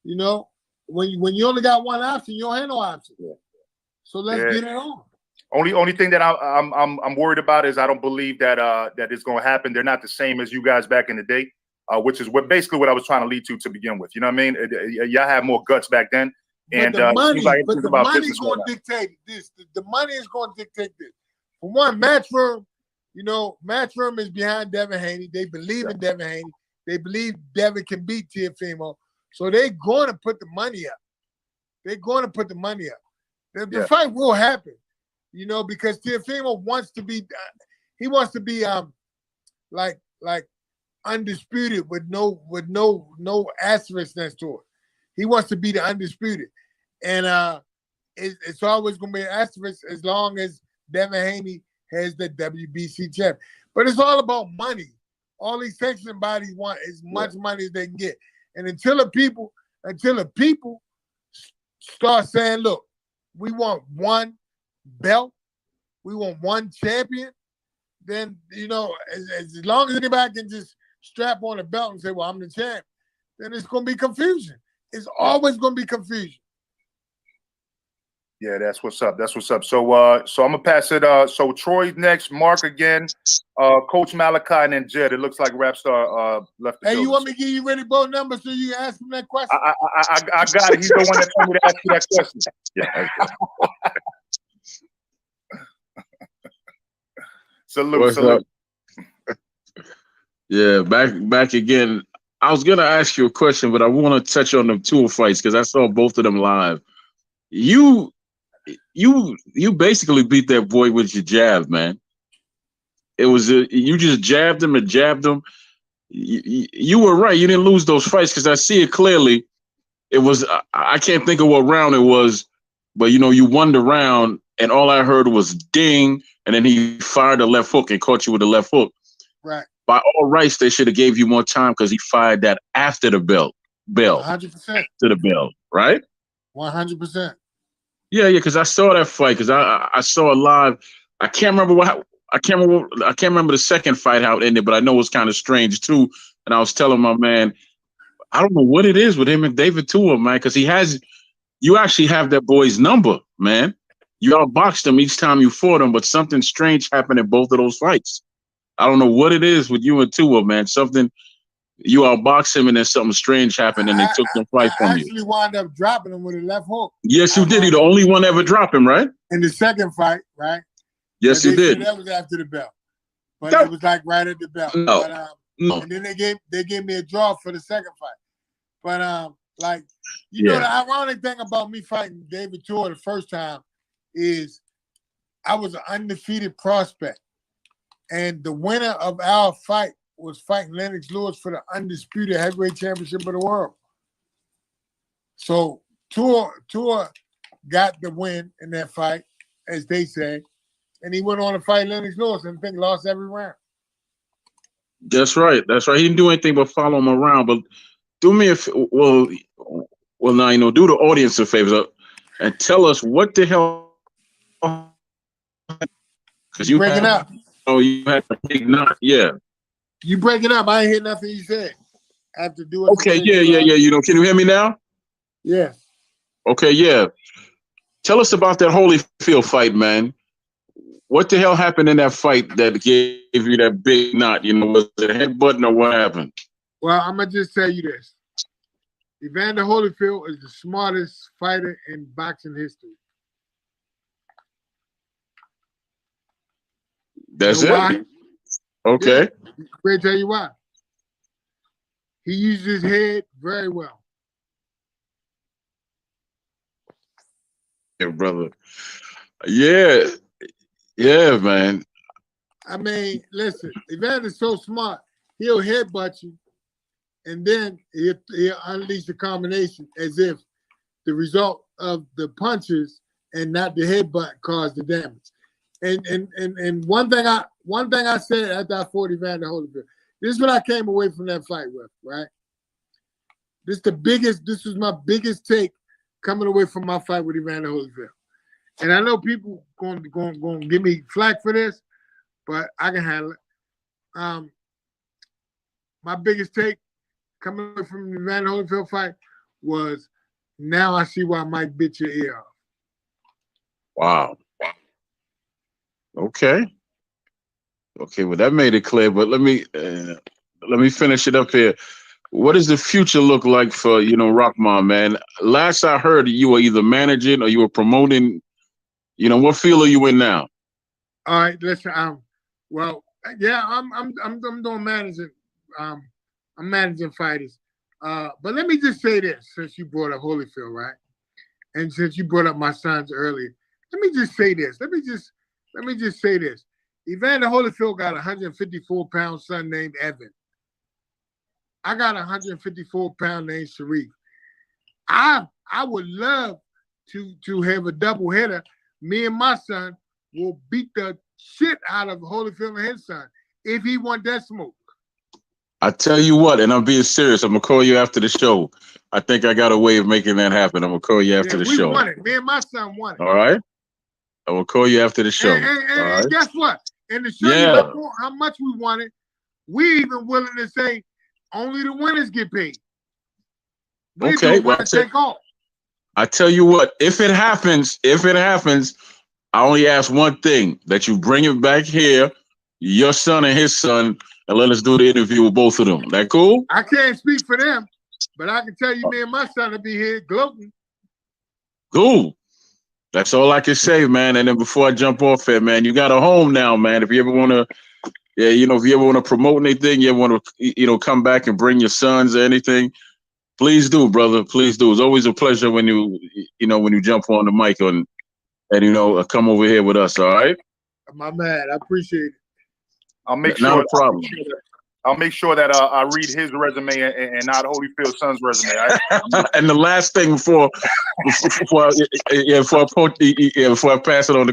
You know, when you only got one option, you don't have no option. So let's get it on. Only thing that I'm worried about is I don't believe that it's going to happen. They're not the same as you guys back in the day, which is basically what I was trying to lead to begin with. You know what I mean? Y'all had more guts back then, and the money is going to dictate this. The money is going to dictate this. For one, Matchroom, you know, Matchroom is behind Devin Haney. They believe in Devin Haney. They believe Devin can beat Teofimo, so they're going to put the money up. They're going to put the money up. The fight will happen. You know, because Teofimo wants to be, like undisputed with no asterisk next to it. He wants to be the undisputed, and it's always going to be an asterisk as long as Devin Haney has the WBC champ. But it's all about money. All these sanctioning bodies want as much money as they can get, and until the people start saying, "Look, we want one belt, we want one champion," then as long as anybody can just strap on a belt and say, "Well, I'm the champ," then it's going to be confusion. It's always going to be confusion. Yeah, that's what's up. That's what's up. So I'm gonna pass it. So Troy next, Mark again, Coach Malachi, and then Jed. It looks like Rapstar left the Hey, building. you want me to give you Ready Both numbers so you can ask him that question? I got it. He's the one that told me to ask you that question. Yeah. Salute. What's Salute. up? Yeah, back again. I was gonna ask you a question, but I want to touch on the Tua fights because I saw both of them live. You basically beat that boy with your jab, man. It was you just jabbed him and jabbed him. You were right. You didn't lose those fights because I see it clearly. It was I can't think of what round it was, but you won the round, and all I heard was ding, and then he fired a left hook and caught you with a left hook. Right. By all rights, they should have gave you more time because he fired that after the bell 100% to the bell, right? 100%. Yeah, because I saw that fight because I saw it live. I can't remember the second fight how it ended, but I know it was kind of strange too. And I was telling my man, I don't know what it is with him and David Tua, man, because you actually have that boy's number, man. You outboxed him each time you fought him, but something strange happened in both of those fights. I don't know what it is with you and Tua, man. Something you outboxed him and then something strange happened and they took the fight from you. I actually wound up dropping him with a left hook. Yes, you did. You're the only one ever drop him, right? In the second fight, right? Yes, you did. That was after the bell, but it was like right at the bell. No. But, No. And then they gave me a draw for the second fight. But the ironic thing about me fighting David Tua the first time is I was an undefeated prospect, and the winner of our fight was fighting Lennox Lewis for the undisputed heavyweight championship of the world. So Tua got the win in that fight, as they say, and he went on to fight Lennox Lewis and I think lost every round. That's right. That's right. He didn't do anything but follow him around. But do me now do the audience a favor and tell us what the hell. Because you breaking up. Oh, you had a big knot. Yeah. You breaking up. I ain't hear nothing you said. I have to do it. Okay. Yeah. Can you hear me now? Yeah. Okay. Yeah. Tell us about that Holyfield fight, man. What the hell happened in that fight that gave you that big knot? Was it a headbutting or what happened? Well, I'm going to just tell you this. Evander Holyfield is the smartest fighter in boxing history. That's it? Why? Okay. Yeah. Let me tell you why. He used his head very well. Yeah, brother. Yeah. Yeah, man. I mean, listen, Evander's so smart, he'll headbutt you, and then he'll unleash the combination as if the result of the punches and not the headbutt caused the damage. And one thing I said after I fought Evander Holyfield, this is what I came away from that fight with, right? This was my biggest take coming away from my fight with Evander Holyfield. And I know people going to give me flack for this, but I can handle it. My biggest take coming away from the Evander Holyfield fight was, now I see why Mike bit your ear off. Wow. Okay. Well, that made it clear, but let me finish it up here. What does the future look like for, Rahman, man? Last I heard, you were either managing or you were promoting. What field are you in now? All right, listen. I'm doing managing. I'm managing fighters. But let me just say this, since you brought up Holyfield, right? And since you brought up my sons earlier, let me just say this. Let me just say this. Evander Holyfield got a 154-pound son named Evan. I got a 154-pound named Sharif. I would love to have a double header. Me and my son will beat the shit out of Holyfield and his son if he want that smoke. I tell you what, and I'm being serious. I'm gonna call you after the show. I think I got a way of making that happen. I'm gonna call you after the show. We won it. Me and my son won it. All right. I will call you after the show. And guess what? And to show you how much we won it, we even willing to say only the winners get paid. We okay. Well, take off. I tell you what, if it happens, I only ask one thing: that you bring it back here, your son and his son, and let us do the interview with both of them. That cool? I can't speak for them, but I can tell you, me and my son will be here gloating. Cool. That's all I can say, man. And then before I jump off it, man, you got a home now, man. If you ever want to, if you ever want to promote anything, you ever want to, come back and bring your sons or anything, please do, brother. Please do. It's always a pleasure when you jump on the mic and come over here with us. All right. My man, I appreciate it. I'll make sure. Not a problem. I'll make sure that I read his resume and not Holyfield's son's resume. Right? And the last thing before I pass it on to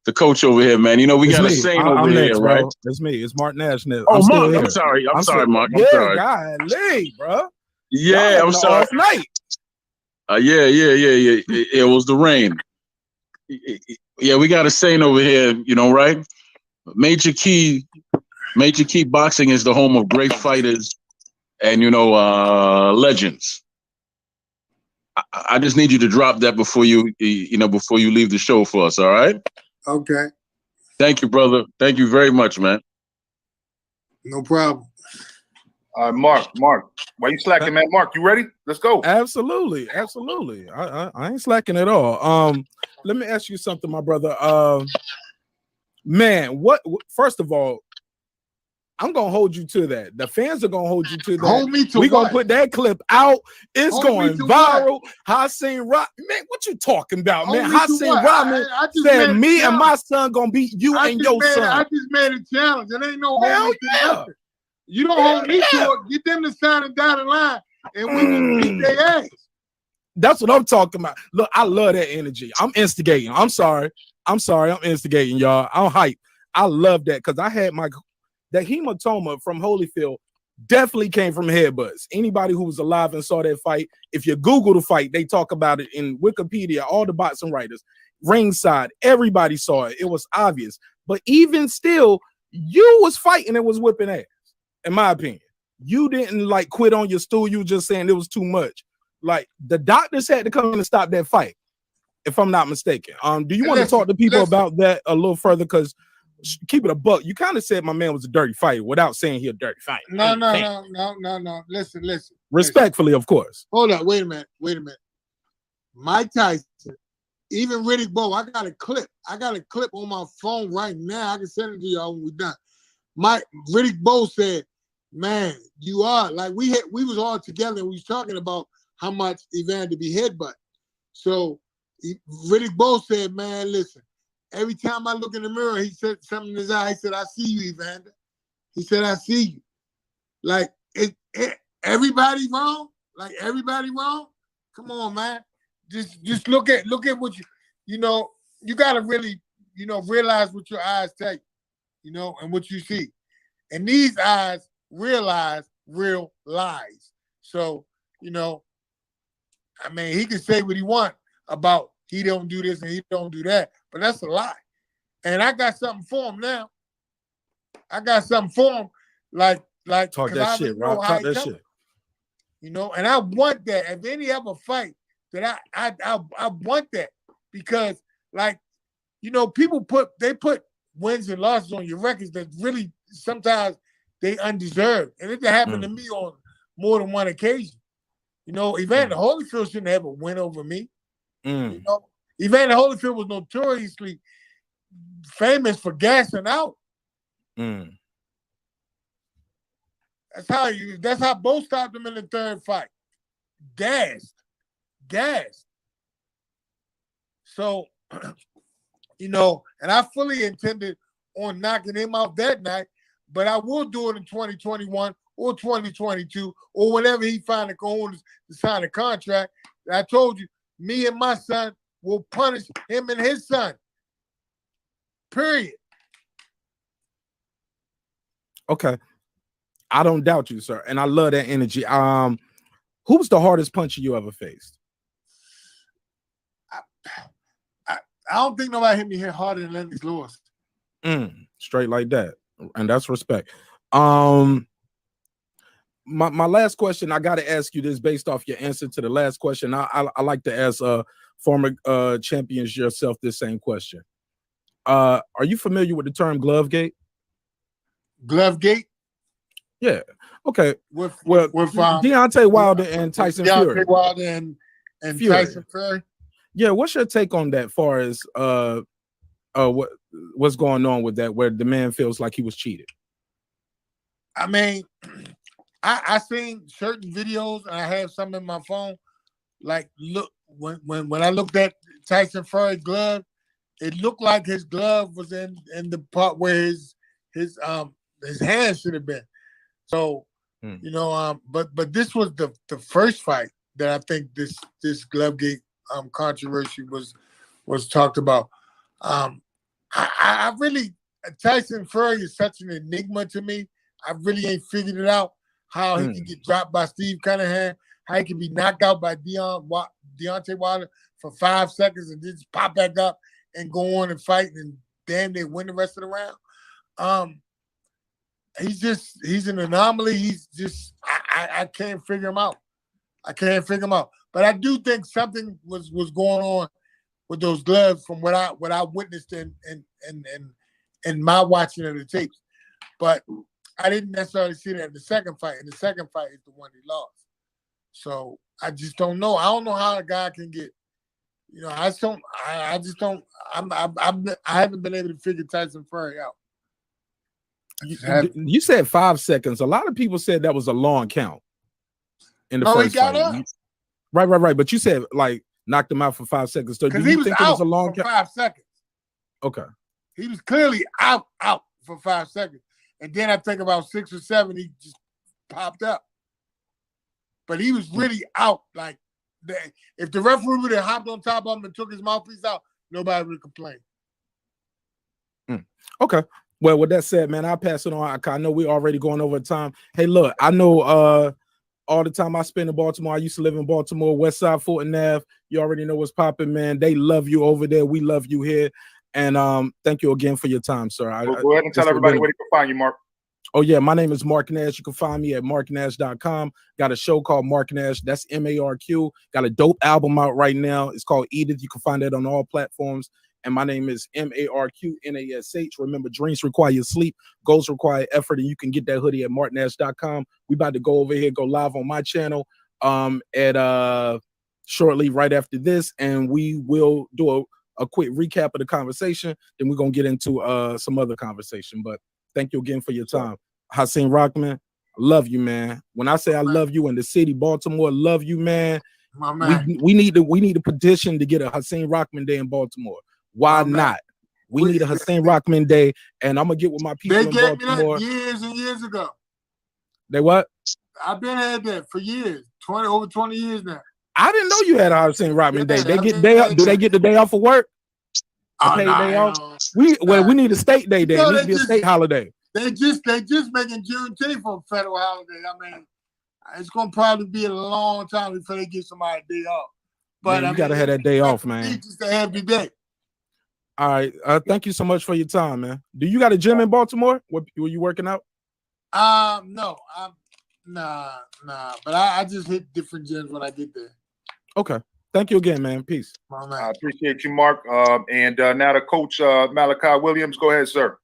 the coach over here, man. We got a saying over here, next, right? Bro. It's me. It's Mark Nash. Oh, Mark. I'm sorry. I'm sorry, Mark. I'm sorry. Golly, bro. Yeah, I'm sorry. Off night. Yeah. It was the rain. Yeah, we got a saying over here, right? Major Key Boxing is the home of great fighters and legends. I just need you to drop that before you leave the show for us. All right? Okay. Thank you, brother. Thank you very much, man. No problem. Mark, why you slacking, man? Mark, you ready? Let's go. Absolutely. I ain't slacking at all. Let me ask you something, my brother. Man, first of all, I'm gonna hold you to that. The fans are gonna hold you to that. Hold me to We're what? gonna put that clip out. It's Hold going viral. Hasim Rahman, man, what you talking about, man? Hasim Rahman said me and my son gonna beat you and your son. I just made a challenge. It ain't no hold me to nothing. You don't hold me to it. Get them to sign it down the line, and we can beat their ass. That's what I'm talking about. Look, I love that energy. I'm instigating. I'm sorry. I'm instigating, y'all. I'm hype. I love that because I had that hematoma from Holyfield definitely came from headbutts. Anybody who was alive and saw that fight, if you Google the fight, they talk about it in Wikipedia, all the boxing writers, ringside, everybody saw it. It was obvious. But even still, you was fighting and was whipping ass, in my opinion. You didn't quit on your stool. You were just saying it was too much. The doctors had to come in and stop that fight, if I'm not mistaken. Do you want to talk to people about that a little further? Because keep it a buck. You kind of said my man was a dirty fighter without saying he a dirty fighter. No. Listen. Respectfully, of course. Hold up. Wait a minute. Mike Tyson, even Riddick Bowe, I got a clip on my phone right now. I can send it to y'all when we're done. Riddick Bowe said, man, you are we was all together and we was talking about how much Evander be headbutt. So Riddick Bowe said, man, listen, every time I look in the mirror, he said something in his eye. He said, I see you, Evander. He said, I see you. Everybody wrong? Everybody wrong? Come on, man. Just look at what you gotta really, realize what your eyes tell you, and what you see. And these eyes realize real lies. So, he can say what he wants about he don't do this and he don't do that, but that's a lie. And I got something for him now. I got something for him, talk that shit, Rob. Talk that shit. And I want that. If any ever fight, that I want that because, people put wins and losses on your records that really sometimes they undeserved, and it happened to me on more than one occasion. Evander Holyfield shouldn't have a win over me. Evander Holyfield was notoriously famous for gassing out. That's how both stopped him in the third fight. Gassed. So, and I fully intended on knocking him out that night, but I will do it in 2021 or 2022 or whenever he finally goes to sign a contract. I told you, me and my son will punish him and his son. Period. Okay. I don't doubt you, sir. And I love that energy. Who was the hardest puncher you ever faced? I don't think nobody hit me here harder than Lennox Lewis. Straight like that. And that's respect. My last question, I got to ask you this based off your answer to the last question. I like to ask former champions yourself this same question. Are you familiar with the term glove gate? Glove gate? Yeah. Okay. With Deontay Wilder and Tyson Fury. Deontay Wilder and Fury. Tyson Fury. Yeah, what's your take on that? Far as what's going on with that, where the man feels like he was cheated? I mean, I seen certain videos, and I have some in my phone. Like, look, when I looked at Tyson Fury's glove, it looked like his glove was in the part where his hand should have been. So, you know, but this was the first fight that I think this glove gate controversy was talked about. I really, Tyson Fury is such an enigma to me. I really ain't figured it out how he can get dropped by Steve Cunningham, how he can be knocked out by Deontay Wilder for 5 seconds and just pop back up and go on and fight and damn they win the rest of the round. He's an anomaly. He's just I can't figure him out. I can't figure him out. But I do think something was going on with those gloves from what I witnessed in my watching of the tapes. But I didn't necessarily see that in the second fight. And the second fight is the one he lost. So I just don't know. I don't know how a guy can get, you know, I haven't been able to figure Tyson Fury out. You said 5 seconds. A lot of people said that was a long count in the first he got fight. up. Right. But you said like knocked him out for 5 seconds. So do you think it was a long count? 5 seconds. Okay. He was clearly out for 5 seconds. And then I think about 6 or 7, he just popped up. But he was really out. Like, if the referee would have hopped on top of him and took his mouthpiece out, nobody would complain. Okay. Well, with that said, man, I'll pass it on. I know we're already going over time. Hey, look, I know all the time I spend in Baltimore. I used to live in Baltimore, West Side, Fulton Ave. You already know what's popping, man. They love you over there. We love you here. And thank you again for your time, sir. Go ahead and tell everybody where they can find you, Mark. Oh, yeah. My name is Mark Nash. You can find me at marknash.com. Got a show called Mark Nash. That's MARQ. Got a dope album out right now. It's called Edith. You can find that on all platforms. And my name is MARQNASH. Remember, dreams require sleep, goals require effort, and you can get that hoodie at marknash.com. We about to go over here, go live on my channel at shortly right after this, and we will do a quick recap of the conversation. Then we're gonna get into some other conversation. But thank you again for your time. Hasim Rahman, love you, man. When I say I love you in the city, Baltimore, love you, man. My man. We need a petition to get a Hasim Rahman Day in Baltimore. Why not? We need a Hasim Rahman Day, and I'm gonna get with my people in Baltimore. They gave me that years and years ago. They what? I've been had that for years, over 20 years now. I didn't know you had a Hasim Rahman Day. They get day off. Do they get the day off of work? Day off. We need a state day. It needs to be a state holiday. They just making Juneteenth for a federal holiday. I mean, it's gonna probably be a long time before they give somebody a day off. But man, you gotta have that day off, man. It's just a happy day. All right. Thank you so much for your time, man. Do you got a gym in Baltimore? Were you working out? No. Nah. But I just hit different gyms when I get there. Okay. Thank you again, man. Peace. I appreciate you, Mark. And now to Coach Malachi Williams. Go ahead, sir.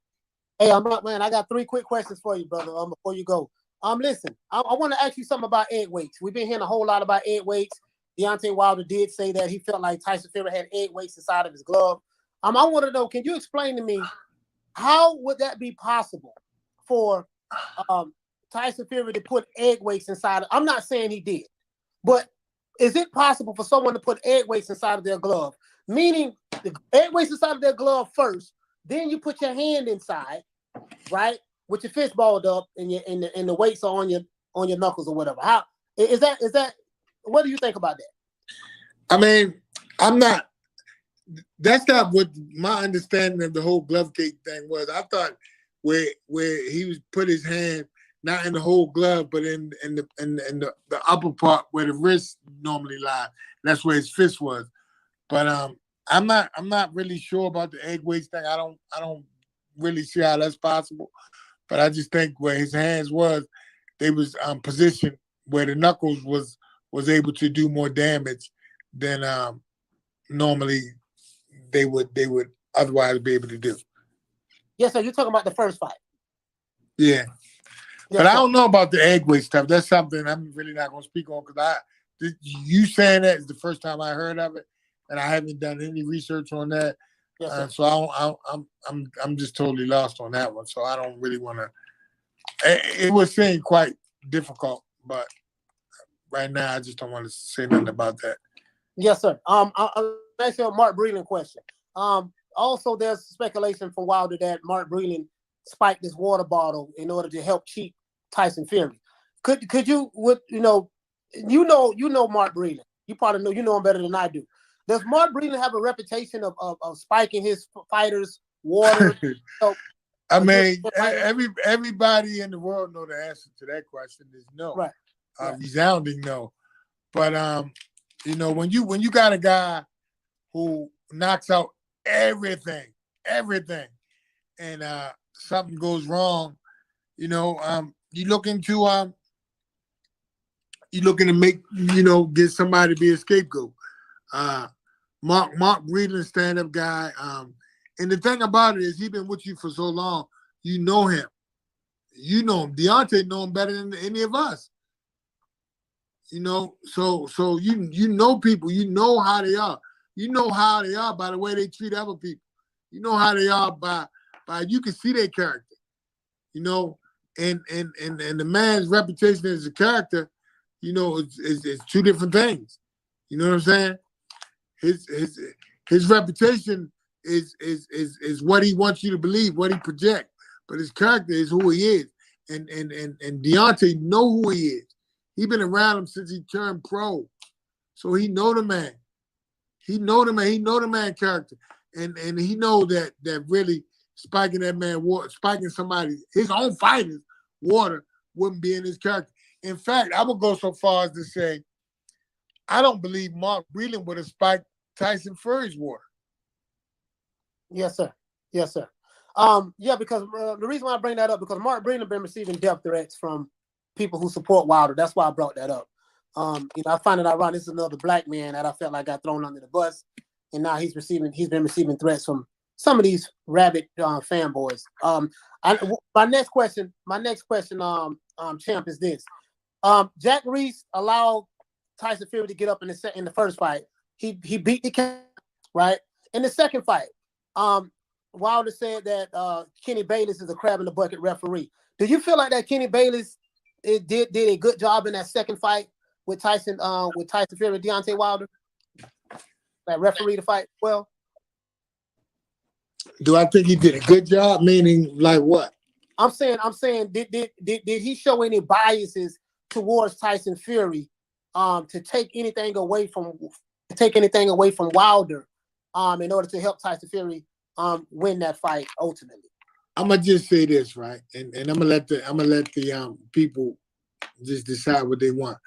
Hey, man. I got 3 quick questions for you, brother. Before you go, listen. I want to ask you something about egg weights. We've been hearing a whole lot about egg weights. Deontay Wilder did say that he felt like Tyson Fury had egg weights inside of his glove. I want to know, can you explain to me how would that be possible for Tyson Fury to put egg weights inside? I'm not saying he did, but is it possible for someone to put egg weights inside of their glove? Meaning the egg weights inside of their glove first, then you put your hand inside, right? with your fist balled up and the weights are on your knuckles or whatever. How is that? What do you think about that? I mean, that's not what my understanding of the whole glove cake thing was. I thought where he was put his hand not in the whole glove, but in the upper part where the wrist normally lie. That's where his fist was. But I'm not really sure about the egg weights thing. I don't really see how that's possible. But I just think where his hands was, they was positioned where the knuckles was able to do more damage than normally they would otherwise be able to do. Yes, sir. You're talking about the first fight. Yeah. Yes, But I sir. don't know about the egg weight stuff. That's something I'm really not going to speak on because you saying that is the first time I heard of it, and I haven't done any research on that. Yes, sir. So I'm just totally lost on that one. So I don't really want to. It was saying quite difficult, but right now I just don't want to say nothing about that. Yes, sir. I'll ask you a Mark Breland question. Also, there's speculation from Wilder that Mark Breland spiked this water bottle in order to help cheat Tyson Fury. Could you know Mark Breland? You probably know him better than I do. Does Mark Breland have a reputation of spiking his fighters' water? I mean, everybody in the world know the answer to that question is no. Right. Resounding no. But when you got a guy who knocks out everything, and something goes wrong, you're looking to make get somebody to be a scapegoat. Mark Breland, stand-up guy. And the thing about it is he's been with you for so long, you know him. You know him. Deontay know him better than any of us. So you know people, you know how they are. You know how they are by the way they treat other people. You know how they are by you can see their character. And the man's reputation as a character, is two different things. You know what I'm saying? His reputation is what he wants you to believe, what he projects. But his character is who he is. And Deontay know who he is. He been around him since he turned pro. So he know the man. He know the man character. And he know that really spiking that man water, spiking somebody, his own fighter's water wouldn't be in his character. In fact, I would go so far as to say, I don't believe Mark Breland would have spiked Tyson Fury's water. Yes, sir. Yes, sir. Because the reason why I bring that up, because Mark Breland been receiving death threats from people who support Wilder. That's why I brought that up. I find it ironic. This is another black man that I felt like got thrown under the bus, and now he's been receiving threats from some of these rabid fanboys. My next question, champ, is this: Jack Reese allowed Tyson Fury to get up in the first fight. He beat the cat, right? In the second fight, Wilder said that Kenny Bayless is a crab in the bucket referee. Do you feel like that Kenny Bayless did a good job in that second fight with Tyson Fury and Deontay Wilder? That referee to fight well? Do I think he did a good job? Meaning like what? I'm saying did he show any biases towards Tyson Fury to take anything away from Wilder in order to help Tyson Fury win that fight ultimately? I'm gonna just say this, right? And I'm gonna let the people just decide what they want.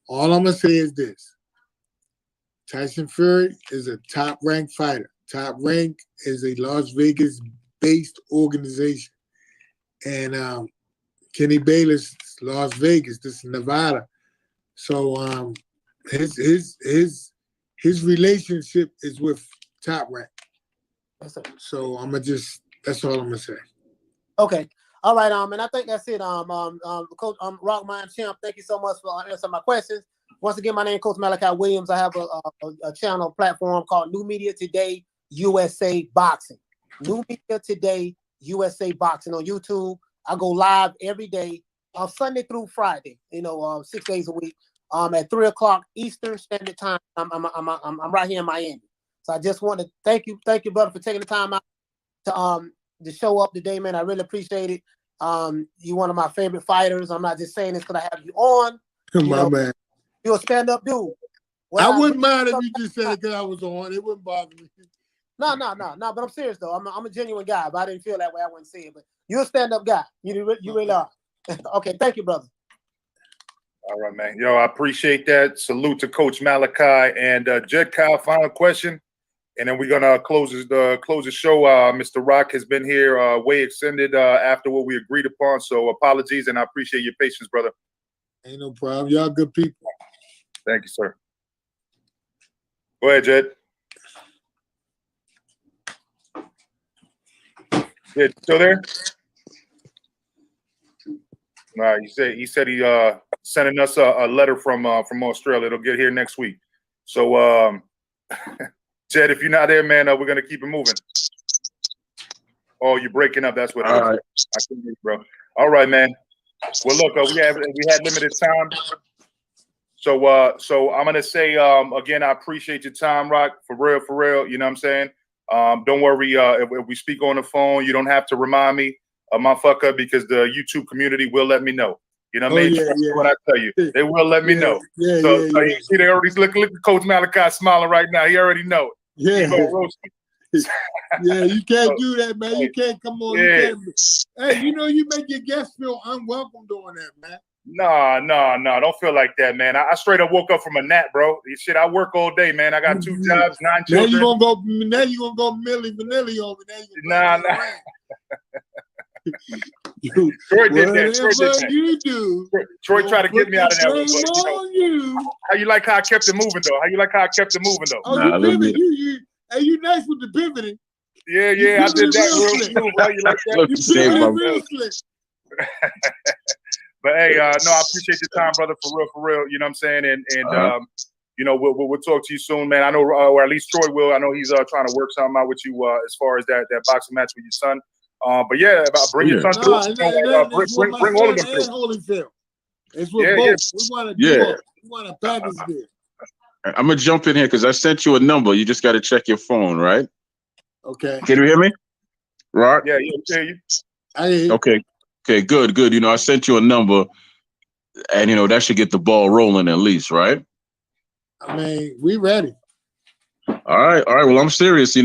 All I'm gonna say is this: Tyson Fury is a top-ranked fighter. Top Rank is a Las Vegas-based organization, and Kenny Bayless, Las Vegas. This is Nevada. So his relationship is with Top Rank. So that's all I'm gonna say. Okay. All right. And I think that's it. Coach Rahman Champ, thank you so much for answering my questions. Once again, my name is Coach Malachi Williams. I have a channel platform called New Media Today USA Boxing. New Media Today USA Boxing on YouTube. I go live every day, Sunday through Friday. 6 days a week. At 3:00 Eastern Standard Time. I'm right here in Miami. So I just want to thank you, brother, for taking the time out to show up today, man. I really appreciate it. You one of my favorite fighters. I'm not just saying this because I have you on. My man. You're a stand-up dude. I wouldn't mind if you just said it because I was on. It wouldn't bother me. No. But I'm serious though. I'm a genuine guy. If I didn't feel that way, I wouldn't say it. But you're a stand-up guy. You really are. Okay, thank you, brother. All right, man. Yo, I appreciate that. Salute to Coach Malachi and Jed Kyle. Final question, and then we're gonna close the show. Mr. Rock has been here way extended after what we agreed upon. So apologies, and I appreciate your patience, brother. Ain't no problem. Y'all good people. Thank you, sir. Go ahead, Jed. Yeah, still there? All right, he said he sending us a letter from Australia. It'll get here next week. So, Jed, if you're not there, man, we're gonna keep it moving. Oh, you're breaking up. That's what it is. All right. I can hear you, bro. All right, man. Well, look, we had limited time. So I'm gonna say again, I appreciate your time, Rock, for real. You know what I'm saying? Don't worry, if we speak on the phone, you don't have to remind me of my fuck up because the YouTube community will let me know. You know what I mean? Yeah. What I tell you, they will let me know. So you see, they already look at Coach Malachi smiling right now. He already know it. Yeah, you can't do that, man. You can't come on. Yeah. You can't. Hey, you make your guests feel unwelcome doing that, man. No, don't feel like that, man. I straight up woke up from a nap, bro. Shit, I work all day, man. I got 2 jobs, 9 children. Now you gonna go Millie Vanilli over there. Nah. Troy did that. Troy tried to get me out of that one. But, how you like how I kept it moving, though? Oh, you pivot. You nice with the pivoting. Yeah, I did that real smooth. How you like that? You pivoted real slick. But hey, no, I appreciate your time, brother, for real. You know what I'm saying? And we'll talk to you soon, man. I know, or at least Troy will. I know he's trying to work something out with you as far as that boxing match with your son. But yeah, bring your son through. Bring all of them through. Holyfield. It's with both. We want to do both. We want to package this. I'm gonna jump in here because I sent you a number. You just got to check your phone, right? Okay. Can you hear me, Rock? Yeah, I hear you. I hear you. Okay, good. I sent you a number, and that should get the ball rolling at least, right? I mean, we ready. All right. Well, I'm serious.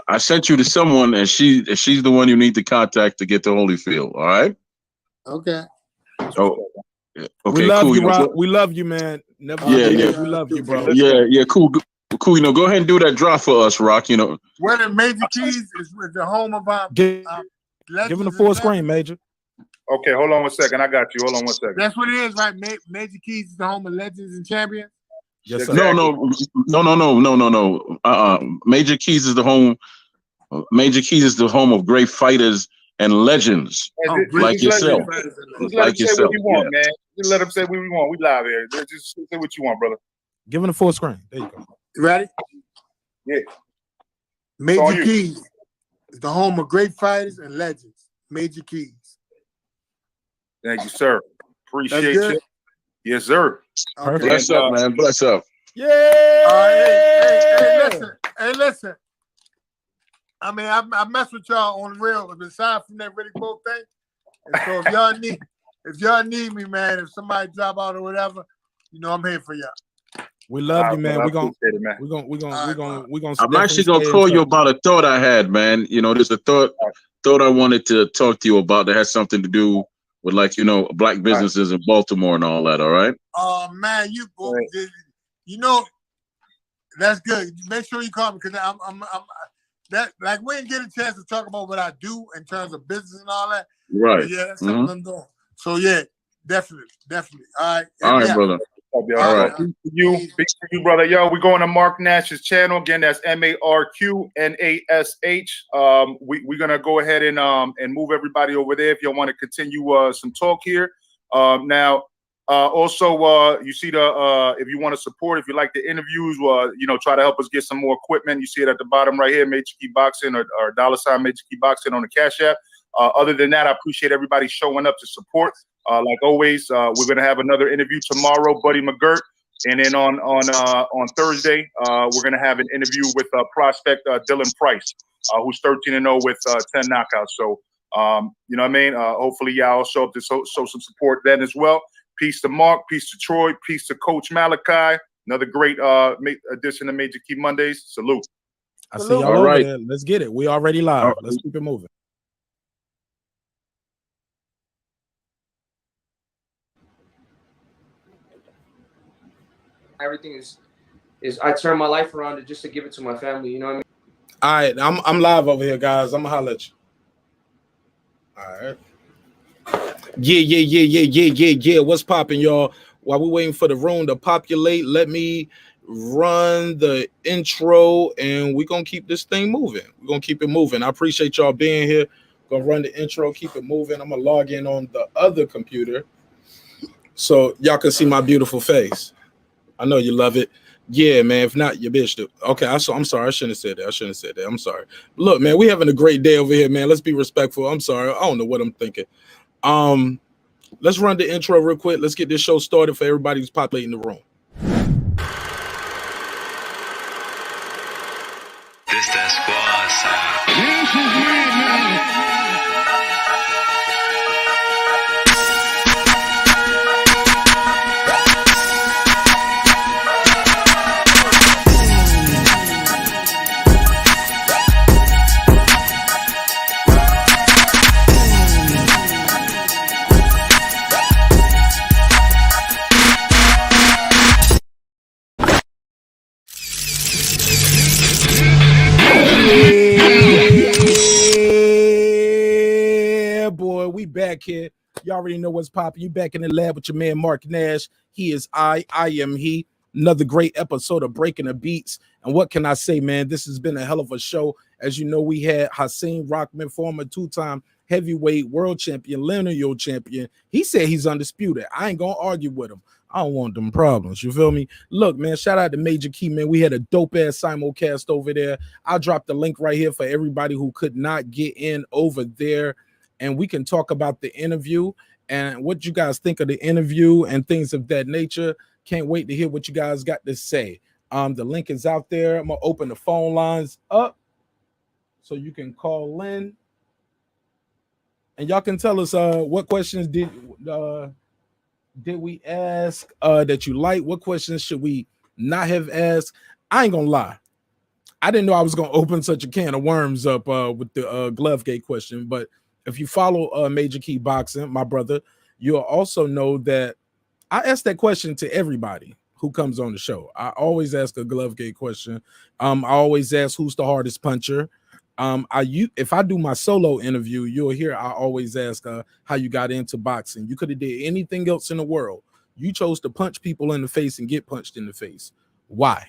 I sent you to someone, and she's the one you need to contact to get to Holyfield. All right. Okay. Oh, okay. We love cool. you, Rob. We love you, man. Never. Yeah. We love you, bro. Yeah. Cool. Go ahead and do that drop for us, Rock. Where the Major Keys is with the home of our. Give him the full screen, Major. Okay, hold on one second. I got you. Hold on one second. That's what it is, right? Major Keys is the home of legends and champions. Yes, sir. No. Major Keys is the home. Major Keys is the home of great fighters and legends like yourself. Just let him say what you want, man. Just let him say what we want. We live here. Just say what you want, brother. Give him the full screen. There you go. You ready? Yeah. Major Keys is the home of great fighters and legends. Major Keys. Thank you, sir. Appreciate you. Yes, sir. Perfect. Bless up, man. Bless up. Yeah. Hey, listen. I mean, I mess with y'all on the real, aside from that Riddick Bowe thing. And so if y'all need me, man, if somebody drop out or whatever, I'm here for y'all. We love you, man. We're gonna. I'm actually gonna call you about a thought I had, man. There's a thought I wanted to talk to you about that has something to do with black businesses in Baltimore and all that. All right. Man, that's good. Make sure you call me because I'm that we didn't get a chance to talk about what I do in terms of business and all that. Right. But yeah, that's something I'm doing. So yeah, definitely. All right, brother. All right. Big to you, brother. Yo, we're going to Mark Nash's channel. Again, that's MarkNash. We're gonna go ahead and move everybody over there if y'all want to continue some talk here. Now, also, you see if you want to support, if you like the interviews, try to help us get some more equipment. You see it at the bottom right here, Major Key Boxing or $ Major Key Boxing on the Cash App. Other than that, I appreciate everybody showing up to support. Like always, we're gonna have another interview tomorrow, Buddy McGirt, and then on Thursday, we're gonna have an interview with prospect Dylan Price, who's 13-0 with 10 knockouts. So You know what I mean? Hopefully y'all show up to show some support then as well. Peace to Mark, peace to Troy, peace to Coach Malachi. Another great addition to Major Key Mondays. Salute. I see y'all over there. Let's get it. We already live. Let's keep it moving. Everything is I turn my life around just to give it to my family. You know what I mean? All right, I'm live over here, guys. I'm gonna holler at you. All right. Yeah. What's popping, y'all? While we're waiting for the room to populate, let me run the intro, and we're gonna keep this thing moving. We're gonna keep it moving. I appreciate y'all being here. Gonna run the intro, keep it moving. I'm gonna log in on the other computer so y'all can see my beautiful face. I know you love it. Yeah, man. If not, you bitched it. Okay, I'm sorry. I shouldn't have said that. I'm sorry. Look, man, we having a great day over here, man. Let's be respectful. I'm sorry. I don't know what I'm thinking. Let's run the intro real quick. Let's get this show started for everybody who's populating the room. This that squad sound. This is madness. Yeah, boy, we back here. You already know what's popping. You back in the lab with your man Mark Nash. He is I am he. Another great episode of Breaking the Beats. And what can I say, man? This has been a hell of a show. As you know, we had Hasim Rahman, former two-time heavyweight world champion, lineal champion. He said he's undisputed. I ain't gonna argue with him. I don't want them problems. You feel me? Look, man, shout out to Major Key, man. We had a dope-ass simulcast over there. I'll drop the link right here for everybody who could not get in over there. And we can talk about the interview and what you guys think of the interview and things of that nature. Can't wait to hear what you guys got to say. The link is out there. I'm going to open the phone lines up so you can call in. And y'all can tell us what questions did we ask that you like? What questions should we not have asked? I ain't gonna lie. I didn't know I was gonna open such a can of worms up with the glove gate question. But if you follow Major Key Boxing, my brother, you'll also know that I ask that question to everybody who comes on the show. I always ask a glove gate question. I always ask who's the hardest puncher. If I do my solo interview, you'll hear I always ask how you got into boxing. You could have did anything else in the world. You chose to punch people in the face and get punched in the face. Why?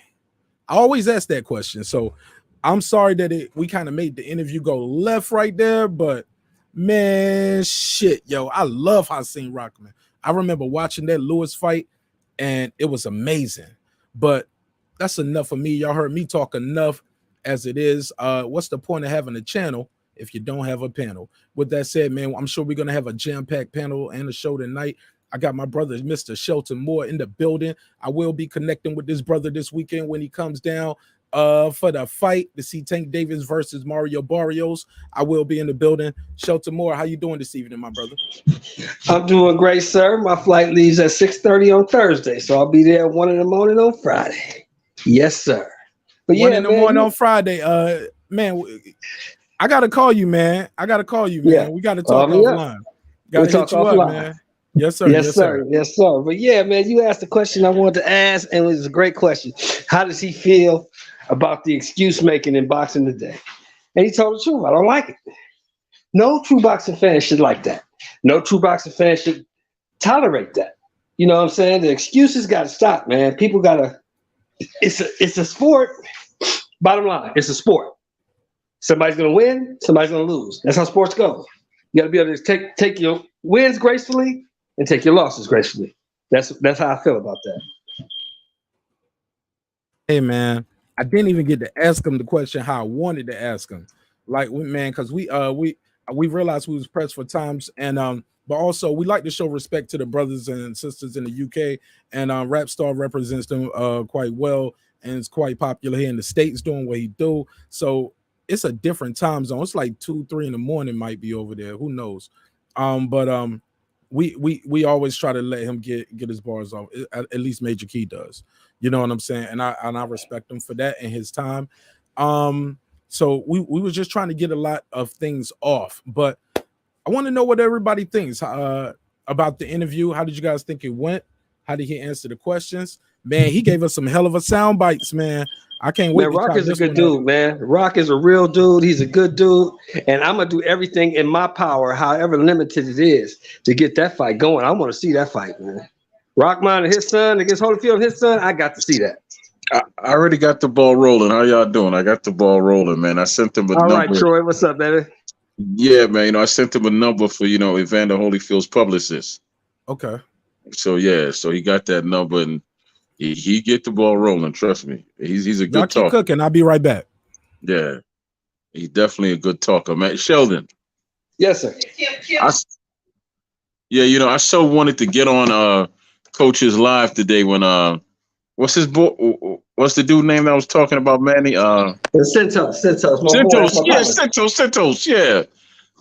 I always ask that question. So I'm sorry that we kind of made the interview go left right there, but man, shit, yo, I love Hasim Rahman. I remember watching that Lewis fight, and it was amazing. But that's enough for me. Y'all heard me talk enough as it is. What's the point of having a channel if you don't have a panel? With that said, man, I'm sure we're gonna have a jam-packed panel and a show tonight. I got my brother, Mr. Shelton Moore, in the building. I will be connecting with this brother this weekend when he comes down for the fight to see Tank Davis versus Mario Barrios. I will be in the building. Shelton Moore, how you doing this evening, my brother? I'm doing great, sir. My flight leaves at 6:30 on Thursday, so I'll be there at 1 in the morning on Friday. Yes, sir. But 1 in the morning on Friday. Man, I gotta call you, man. Man. Yeah. We gotta talk offline. Gotta hit you up, man. Yes, sir. Yes, sir. Yes, sir. But yeah, man, you asked the question I wanted to ask, and it was a great question. How does he feel about the excuse making in boxing today? And he told the truth. I don't like it. No true boxing fan should like that. No true boxing fan should tolerate that. You know what I'm saying? The excuses got to stop, man. People got to. It's a sport. Bottom line, it's a sport. Somebody's gonna win. Somebody's gonna lose. That's how sports go. You got to be able to take your wins gracefully and take your losses gracefully. That's how I feel about that. Hey, man, I didn't even get to ask him the question how I wanted to ask him. Like, man, because we realized we was pressed for times, and but also we like to show respect to the brothers and sisters in the UK, and Rap Star represents them quite well and is quite popular here in the States doing what he do. So it's a different time zone. It's like 2, 3 in the morning might be over there. Who knows? But we always try to let him get his bars off. At least Major Key does. You know what I'm saying? And I respect him for that and his time. So we were just trying to get a lot of things off. But I want to know what everybody thinks about the interview. How did you guys think it went? How did he answer the questions? Man, he gave us some hell of a sound bites, man. I can't wait. Man, Rock is a good dude, man. Rock is a real dude. He's a good dude. And I'm going to do everything in my power, however limited it is, to get that fight going. I want to see that fight, man. Rahman and his son against Holyfield and his son, I got to see that. I already got the ball rolling. How y'all doing? I got the ball rolling, man. I sent him a number. All right, Troy. What's up, baby? Yeah, man. You know, I sent him a number for, you know, Evander Holyfield's publicist. Okay. So, yeah. So he got that number, and he get the ball rolling. Trust me. He's a good Y'all keep talker. cooking. I'll be right back. Yeah. He's definitely a good talker, man. Sheldon. Yes, sir. Yeah, you know, I so wanted to get on Coach's Live today when what's the dude name that was talking about Manny? Santos. Santos. Yeah.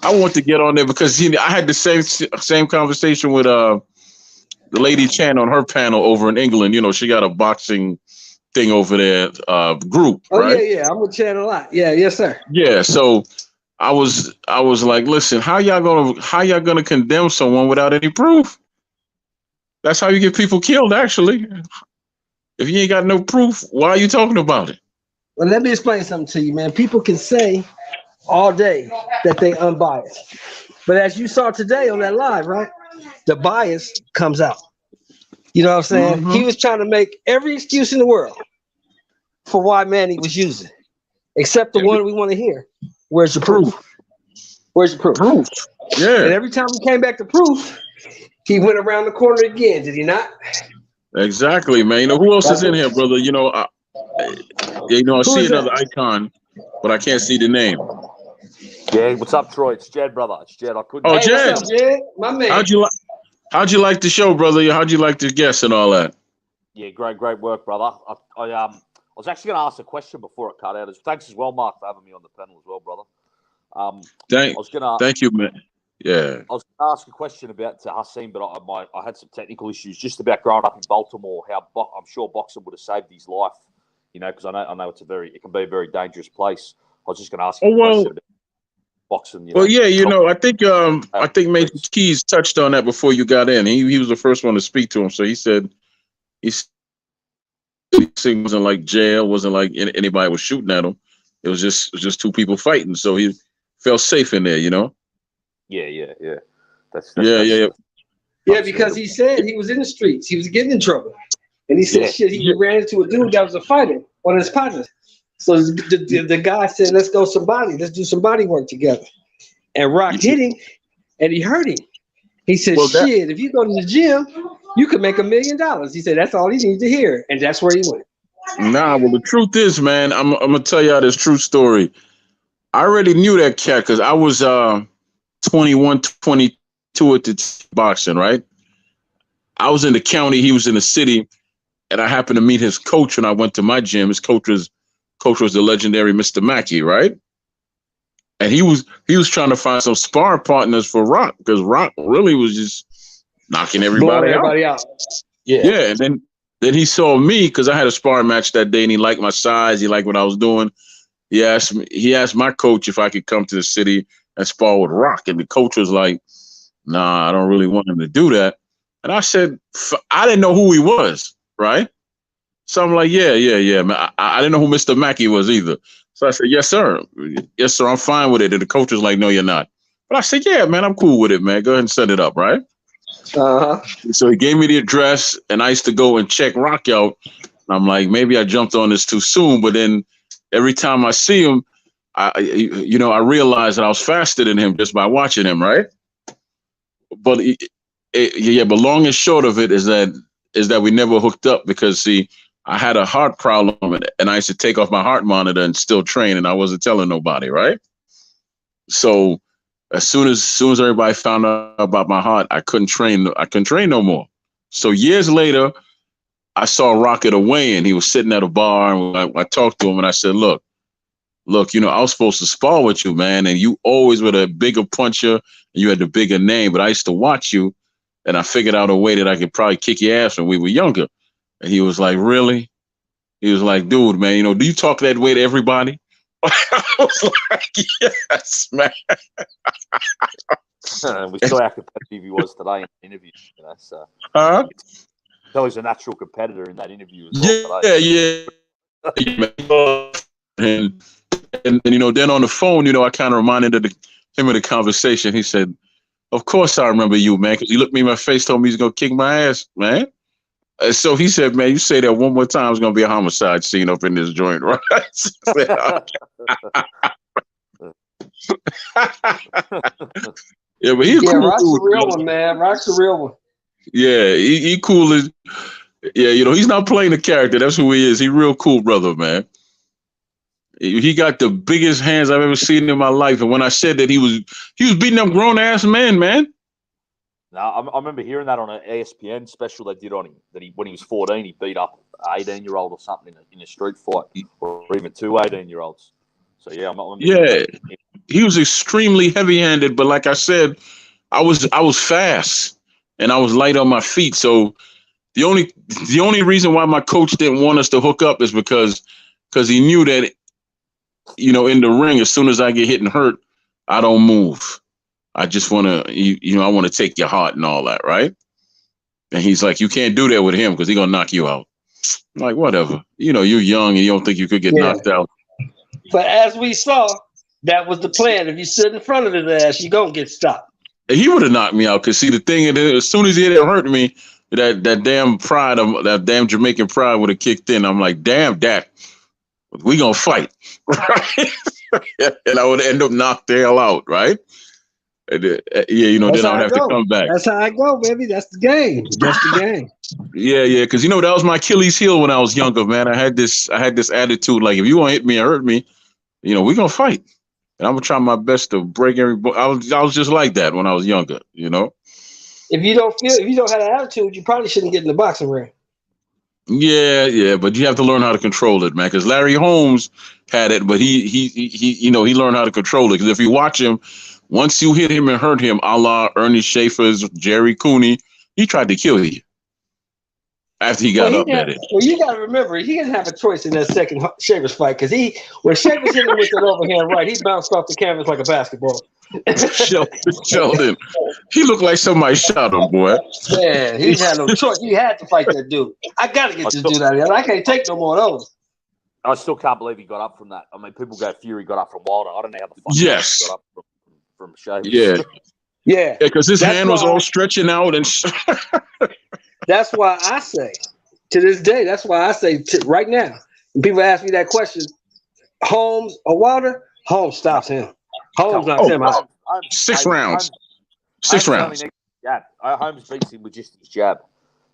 I want to get on there because I had the same conversation with the lady Chan on her panel over in England. You know, she got a boxing thing over there, group. Oh, right? yeah. I'm with Chan a lot. Yeah, yes, sir. Yeah. So I was like, listen, how y'all gonna condemn someone without any proof? That's how you get people killed, actually. If you ain't got no proof, why are you talking about it? Well, let me explain something to you, man. People can say all day that they unbiased. But as you saw today on that live, right? The bias comes out. You know what I'm saying? Mm-hmm. He was trying to make every excuse in the world for why Manny was using, except the one we want to hear. Where's your proof? Where's your proof? Yeah. And every time we came back to proof, he went around the corner again, did he not? Exactly, man. You know, who else is in here, brother? You know, I see another icon, but I can't see the name. Yeah, what's up, Troy? It's Jed, brother. It's Jed. I couldn't. Oh, Jed. What's up, Jed? My man. How'd you like the show, brother? How'd you like the guests and all that? Yeah, great work, brother. I was actually going to ask a question before it cut out. Thanks as well, Mark, for having me on the panel as well, brother. Thank you, man. Yeah. I was going to ask a question about Hasim, but I had some technical issues just about growing up in Baltimore. I'm sure boxing would have saved his life, you know, because I know it can be a very dangerous place. I was just going to ask you a question about boxing. I think Major Keys touched on that before you got in. He was the first one to speak to him, so he said wasn't like jail, wasn't like anybody was shooting at him. It was just two people fighting, so he felt safe in there, you know. Yeah. Yeah, because he said he was in the streets. He was getting in trouble. And he said, he ran into a dude that was a fighter, one of his partners. So the guy said, let's do some body work together. And Rock hit him, and he hurt him. He said, if you go to the gym, you could make $1 million. He said, that's all he needs to hear. And that's where he went. Nah, well, the truth is, man, I'm going to tell y'all this true story. I already knew that cat because I was 21, 22 at the boxing, right? I was in the county, he was in the city, and I happened to meet his coach when I went to my gym. His coach was the legendary Mr. Mackey, right? And he was trying to find some sparring partners for Rock because Rock really was just knocking everybody out. Yeah, and then he saw me because I had a sparring match that day, and he liked my size, he liked what I was doing. He asked my coach if I could come to the city and spar with Rock, and the coach was like, "Nah, I don't really want him to do that." And I said, I didn't know who he was, right? So I'm like, yeah, man. I didn't know who Mr. Mackey was either. So I said, yes, sir, I'm fine with it. And the coach was like, no, you're not. But I said, yeah, man, I'm cool with it, man. Go ahead and set it up, right? Uh-huh. So he gave me the address, and I used to go and check Rock out. And I'm like, maybe I jumped on this too soon, but then every time I see him, I realized that I was faster than him just by watching him, right? But but long and short of it is that we never hooked up because, see, I had a heart problem and I used to take off my heart monitor and still train, and I wasn't telling nobody, right? So as soon as everybody found out about my heart, I couldn't train no more. So years later, I saw Rock at a weigh-in. He was sitting at a bar, and I talked to him, and I said, look, look, I was supposed to spar with you, man, and you always were the bigger puncher, and you had the bigger name, but I used to watch you, and I figured out a way that I could probably kick your ass when we were younger. And he was like, really? He was like, dude, man, do you talk that way to everybody? I was like, yes, man. We saw how competitive he was today in the interview. So he's a natural competitor in that interview as well today. And then on the phone, I kind of reminded him of the conversation. He said, of course I remember you, man, because he looked me in my face, told me he's going to kick my ass, man. So he said, man, you say that one more time, it's going to be a homicide scene up in this joint, right? Yeah, but he's cool. Rock's a real one, man. Rock's a real one. Yeah, he cool as, he's not playing the character. That's who he is. He real cool brother, man. He got the biggest hands I've ever seen in my life. And when I said that he was beating up grown ass men, man. No, I remember hearing that on an ESPN special they did on him. That when he was 14, he beat up an 18-year-old or something in a street fight, or even two 18-year-olds. So yeah, he was extremely heavy-handed. But like I said, I was fast and I was light on my feet. So the only reason why my coach didn't want us to hook up is because he knew that, in the ring, as soon as I get hit and hurt, I don't move. I just want to, I want to take your heart and all that, right? And he's like, you can't do that with him because he's going to knock you out. I'm like, whatever. You're young and you don't think you could get knocked out. But as we saw, that was the plan. If you sit in front of his ass, you're going to get stopped. He would have knocked me out because, see, the thing is, as soon as he didn't hurt me, that damn pride, that damn Jamaican pride would have kicked in. I'm like, damn, Dak, we going to fight. Right? And I would end up knocked the hell out, right? And, then I would have to come back. That's how I go, baby. That's the game. That's the game. Yeah, because that was my Achilles heel when I was younger, man. I had this attitude, like, if you want to hit me and hurt me, we're gonna fight. And I'm gonna try my best to break every I was just like that when I was younger, If you don't have an attitude, you probably shouldn't get in the boxing ring. Yeah, but you have to learn how to control it, man. Because Larry Holmes had it, but he learned how to control it. Because if you watch him, once you hit him and hurt him, a la Ernie Schaefer's Jerry Cooney, he tried to kill you after he got up at it. Well, you got to remember, he didn't have a choice in that second Schaefer's fight because when Schaefer's hit him with that overhand right, he bounced off the canvas like a basketball. Sheldon, he looked like somebody shot him, boy. Yeah, he had no choice. He had to fight that dude. I got to get this dude out of here. I can't take no more of those. I still can't believe he got up from that. I mean, people go, Fury got up from Wilder. I don't know how the fuck he got up from Schaefer. Yeah, because his hand was all stretching out and. That's why I say, to this day, right now, when people ask me that question, Holmes or Wilder, Holmes stops him. Holmes knocks him out. 6 rounds. 6 rounds. Holmes beats him with just his jab.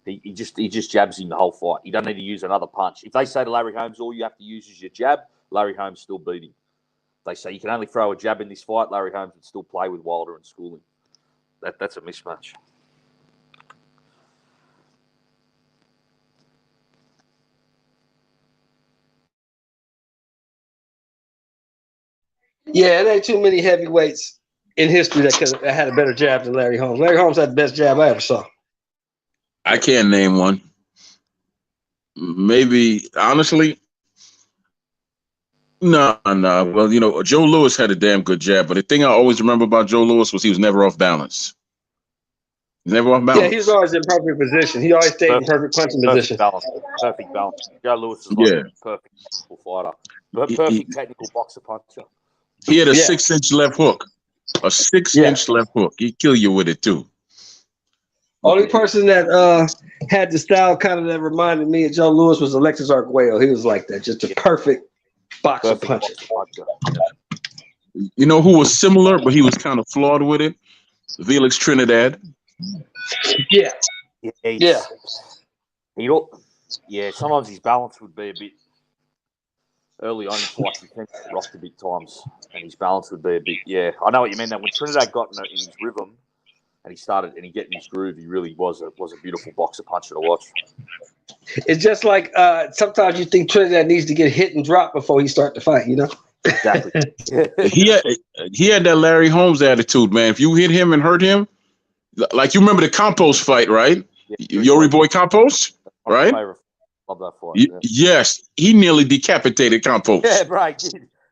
He just jabs him the whole fight. He doesn't need to use another punch. If they say to Larry Holmes, all you have to use is your jab, Larry Holmes still beat him. They say you can only throw a jab in this fight, Larry Holmes would still play with Wilder and school him. That's a mismatch. Yeah, it ain't too many heavyweights in history that had a better jab than Larry Holmes. Larry Holmes had the best jab I ever saw. I can't name one. Maybe, honestly, no. Well, Joe Louis had a damn good jab, but the thing I always remember about Joe Louis was he was never off balance. Never off balance. Yeah, he was always in perfect position. He always stayed in perfect punching position. Perfect balance. Joe Louis is like a perfect technical fighter. Perfect technical boxer puncher. He had a 6-inch left hook. A 6-inch left hook. He'd kill you with it, too. Only person that had the style kind of that reminded me of Joe Louis was Alexis Arguello. He was like that, just a perfect boxer puncher. You know who was similar, but he was kind of flawed with it? Felix Trinidad. Yeah. Sometimes his balance would be a bit early on in fights. He tends to rock a bit times, and his balance would be a bit. Yeah, I know what you mean. That when Trinidad got in his rhythm and he get in his groove, he really was a beautiful boxer puncher to watch. It's just like sometimes you think Trinidad needs to get hit and drop before he start to fight. Exactly. He had that Larry Holmes attitude, man. If you hit him and hurt him, like you remember the Compost fight, right? Yeah, Yori Boy Compost, right? Love that fight. Yes, he nearly decapitated Compost. Yeah, right.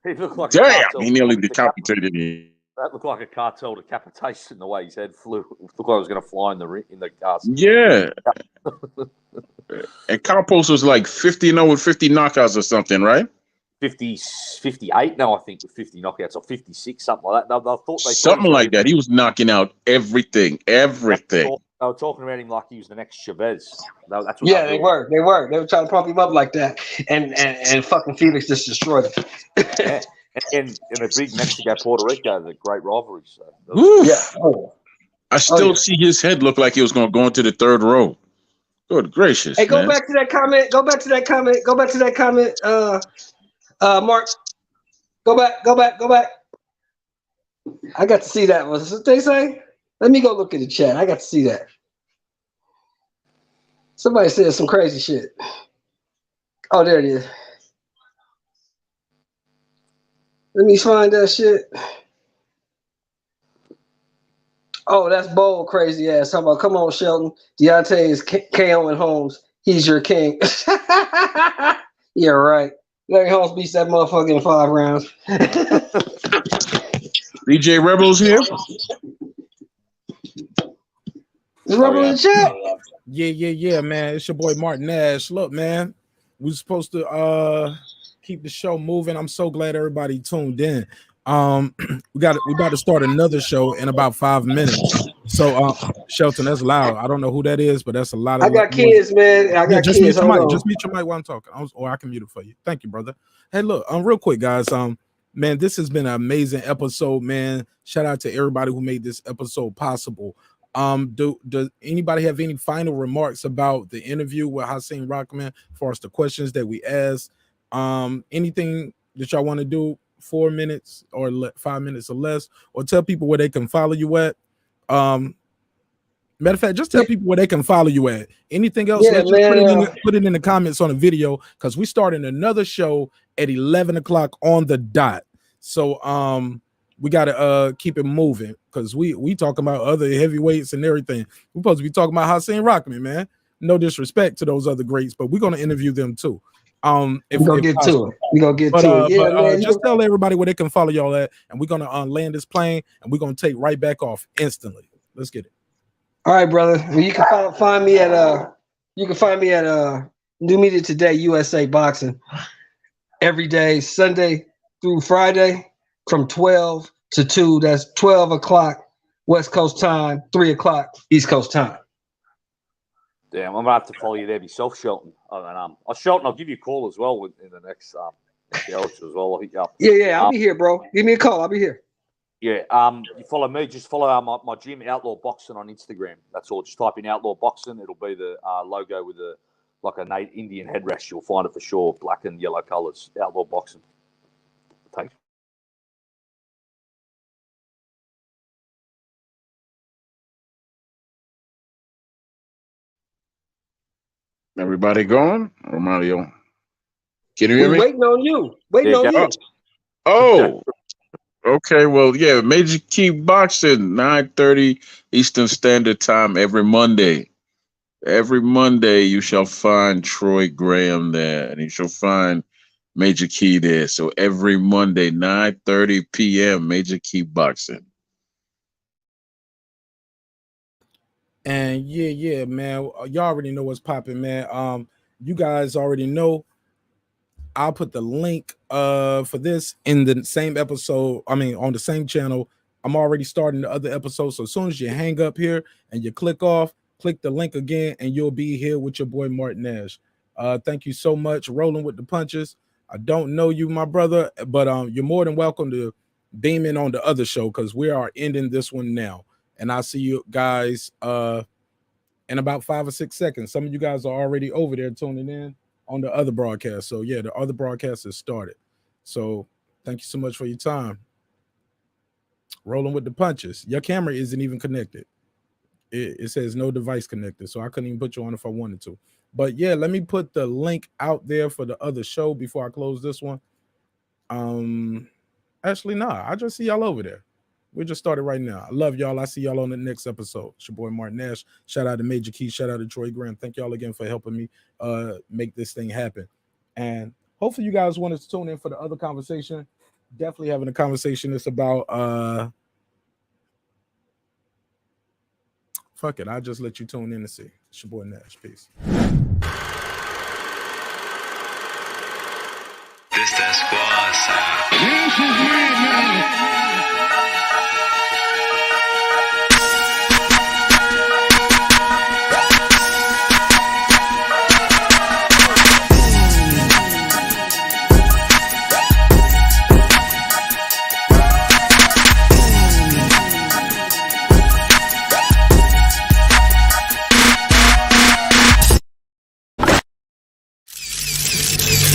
He looked like a Damn, cartel. he nearly decapitated him. That looked like a cartel decapitation. The way his head flew, it looked like it was going to fly in the cars. Yeah. And Compost was like 50-0 with 50 knockouts or something, right? 58 now, I think, with 50 knockouts, or 56, something like that. Something like that. He was knocking out everything. They were talking about him like he was the next Chavez. That's what they were. They were trying to pump him up like that, and fucking Felix just destroyed him. Yeah. And a big Mexico Puerto Rico, the great rivalry. So I still see his head look like he was going to go into the third row. Good gracious! Hey, go back to that comment. Go back to that comment. Mark, go back. I got to see that. What they say? Let me go look at the chat. I got to see that. Somebody said some crazy shit. Oh, there it is. Let me find that shit. Oh, that's bold, crazy ass. How about, come on, Shelton. Deontay is KO and Holmes. He's your king. Yeah, right. Larry Holmes beats that motherfucker in 5 rounds. DJ Rebel's here. Is Rebel in the chat? Yeah, man. It's your boy Martin Nash. Look, man, we're supposed to keep the show moving. I'm so glad everybody tuned in. We about to start another show in about 5 minutes. So Shelton, that's loud. I don't know who that is, but that's a lot of. I got kids, man. I got just kids. Just mute your mic while I'm talking, or I can mute it for you. Thank you, brother. Hey, look, real quick, guys. Man, this has been an amazing episode, man. Shout out to everybody who made this episode possible. Does anybody have any final remarks about the interview with Hasim Rahman, as far as the questions that we asked? Anything that y'all want to do? 4 minutes or 5 minutes or less, or tell people where they can follow you at. Matter of fact, just tell people where they can follow you at. Anything else? Yeah, Let's just put it in the comments on the video, because we starting another show at 11 o'clock on the dot. So we gotta keep it moving, because we talking about other heavyweights and everything. We're supposed to be talking about Hasim Rahman, man. No disrespect to those other greats, but we're gonna interview them too. We're gonna get to it. Just tell everybody where they can follow y'all at, and we're gonna land this plane, and we're gonna take right back off instantly. Let's get it. All right, brother. Well, you can find me at New Media Today USA Boxing every day, Sunday through Friday, from 12 to 2. That's 12 o'clock West Coast time, 3 o'clock East Coast time. Damn, I'm gonna have to follow you there myself, Shelton. Shelton, I'll give you a call as well in the next show as well. I'll hit you up. Yeah, I'll be here, bro. Give me a call. I'll be here. Yeah, you follow me. Just follow my gym, Outlaw Boxing, on Instagram. That's all. Just type in Outlaw Boxing. It'll be the logo with a Indian headrest. You'll find it for sure. Black and yellow colors. Outlaw Boxing. Thanks. Everybody gone? Or Mario? Can you hear me? Waiting on you. You. Oh. Okay, well, yeah, Major Key Boxing, 9:30 Eastern Standard Time every Monday. Every Monday you shall find Troy Graham there, and you shall find Major Key there. So every Monday, 9:30 p.m., Major Key Boxing. And yeah, man. Y'all already know what's popping, man. You guys already know. I'll put the link for this in the same episode. I mean, on the same channel. I'm already starting the other episode. So as soon as you hang up here and you click off, click the link again, and you'll be here with your boy Martin Nash. Thank you so much. Rolling with the punches. I don't know you, my brother, but you're more than welcome to beam in on the other show, because we are ending this one now. And I'll see you guys in about 5 or 6 seconds. Some of you guys are already over there tuning in on the other broadcast. So yeah, the other broadcast has started. So thank you so much for your time. Rolling with the punches. Your camera isn't even connected. It says no device connected. So I couldn't even put you on if I wanted to. But yeah, let me put the link out there for the other show before I close this one. Actually, nah, I just see y'all over there. We just started right now. I love y'all. I see y'all on the next episode. It's your boy Martin Nash. Shout out to Major Key. Shout out to Troy Graham. Thank y'all again for helping me make this thing happen. And hopefully you guys want to tune in for the other conversation. Definitely having a conversation that's about fuck it. I'll just let you tune in to see. It's your boy Nash. Peace.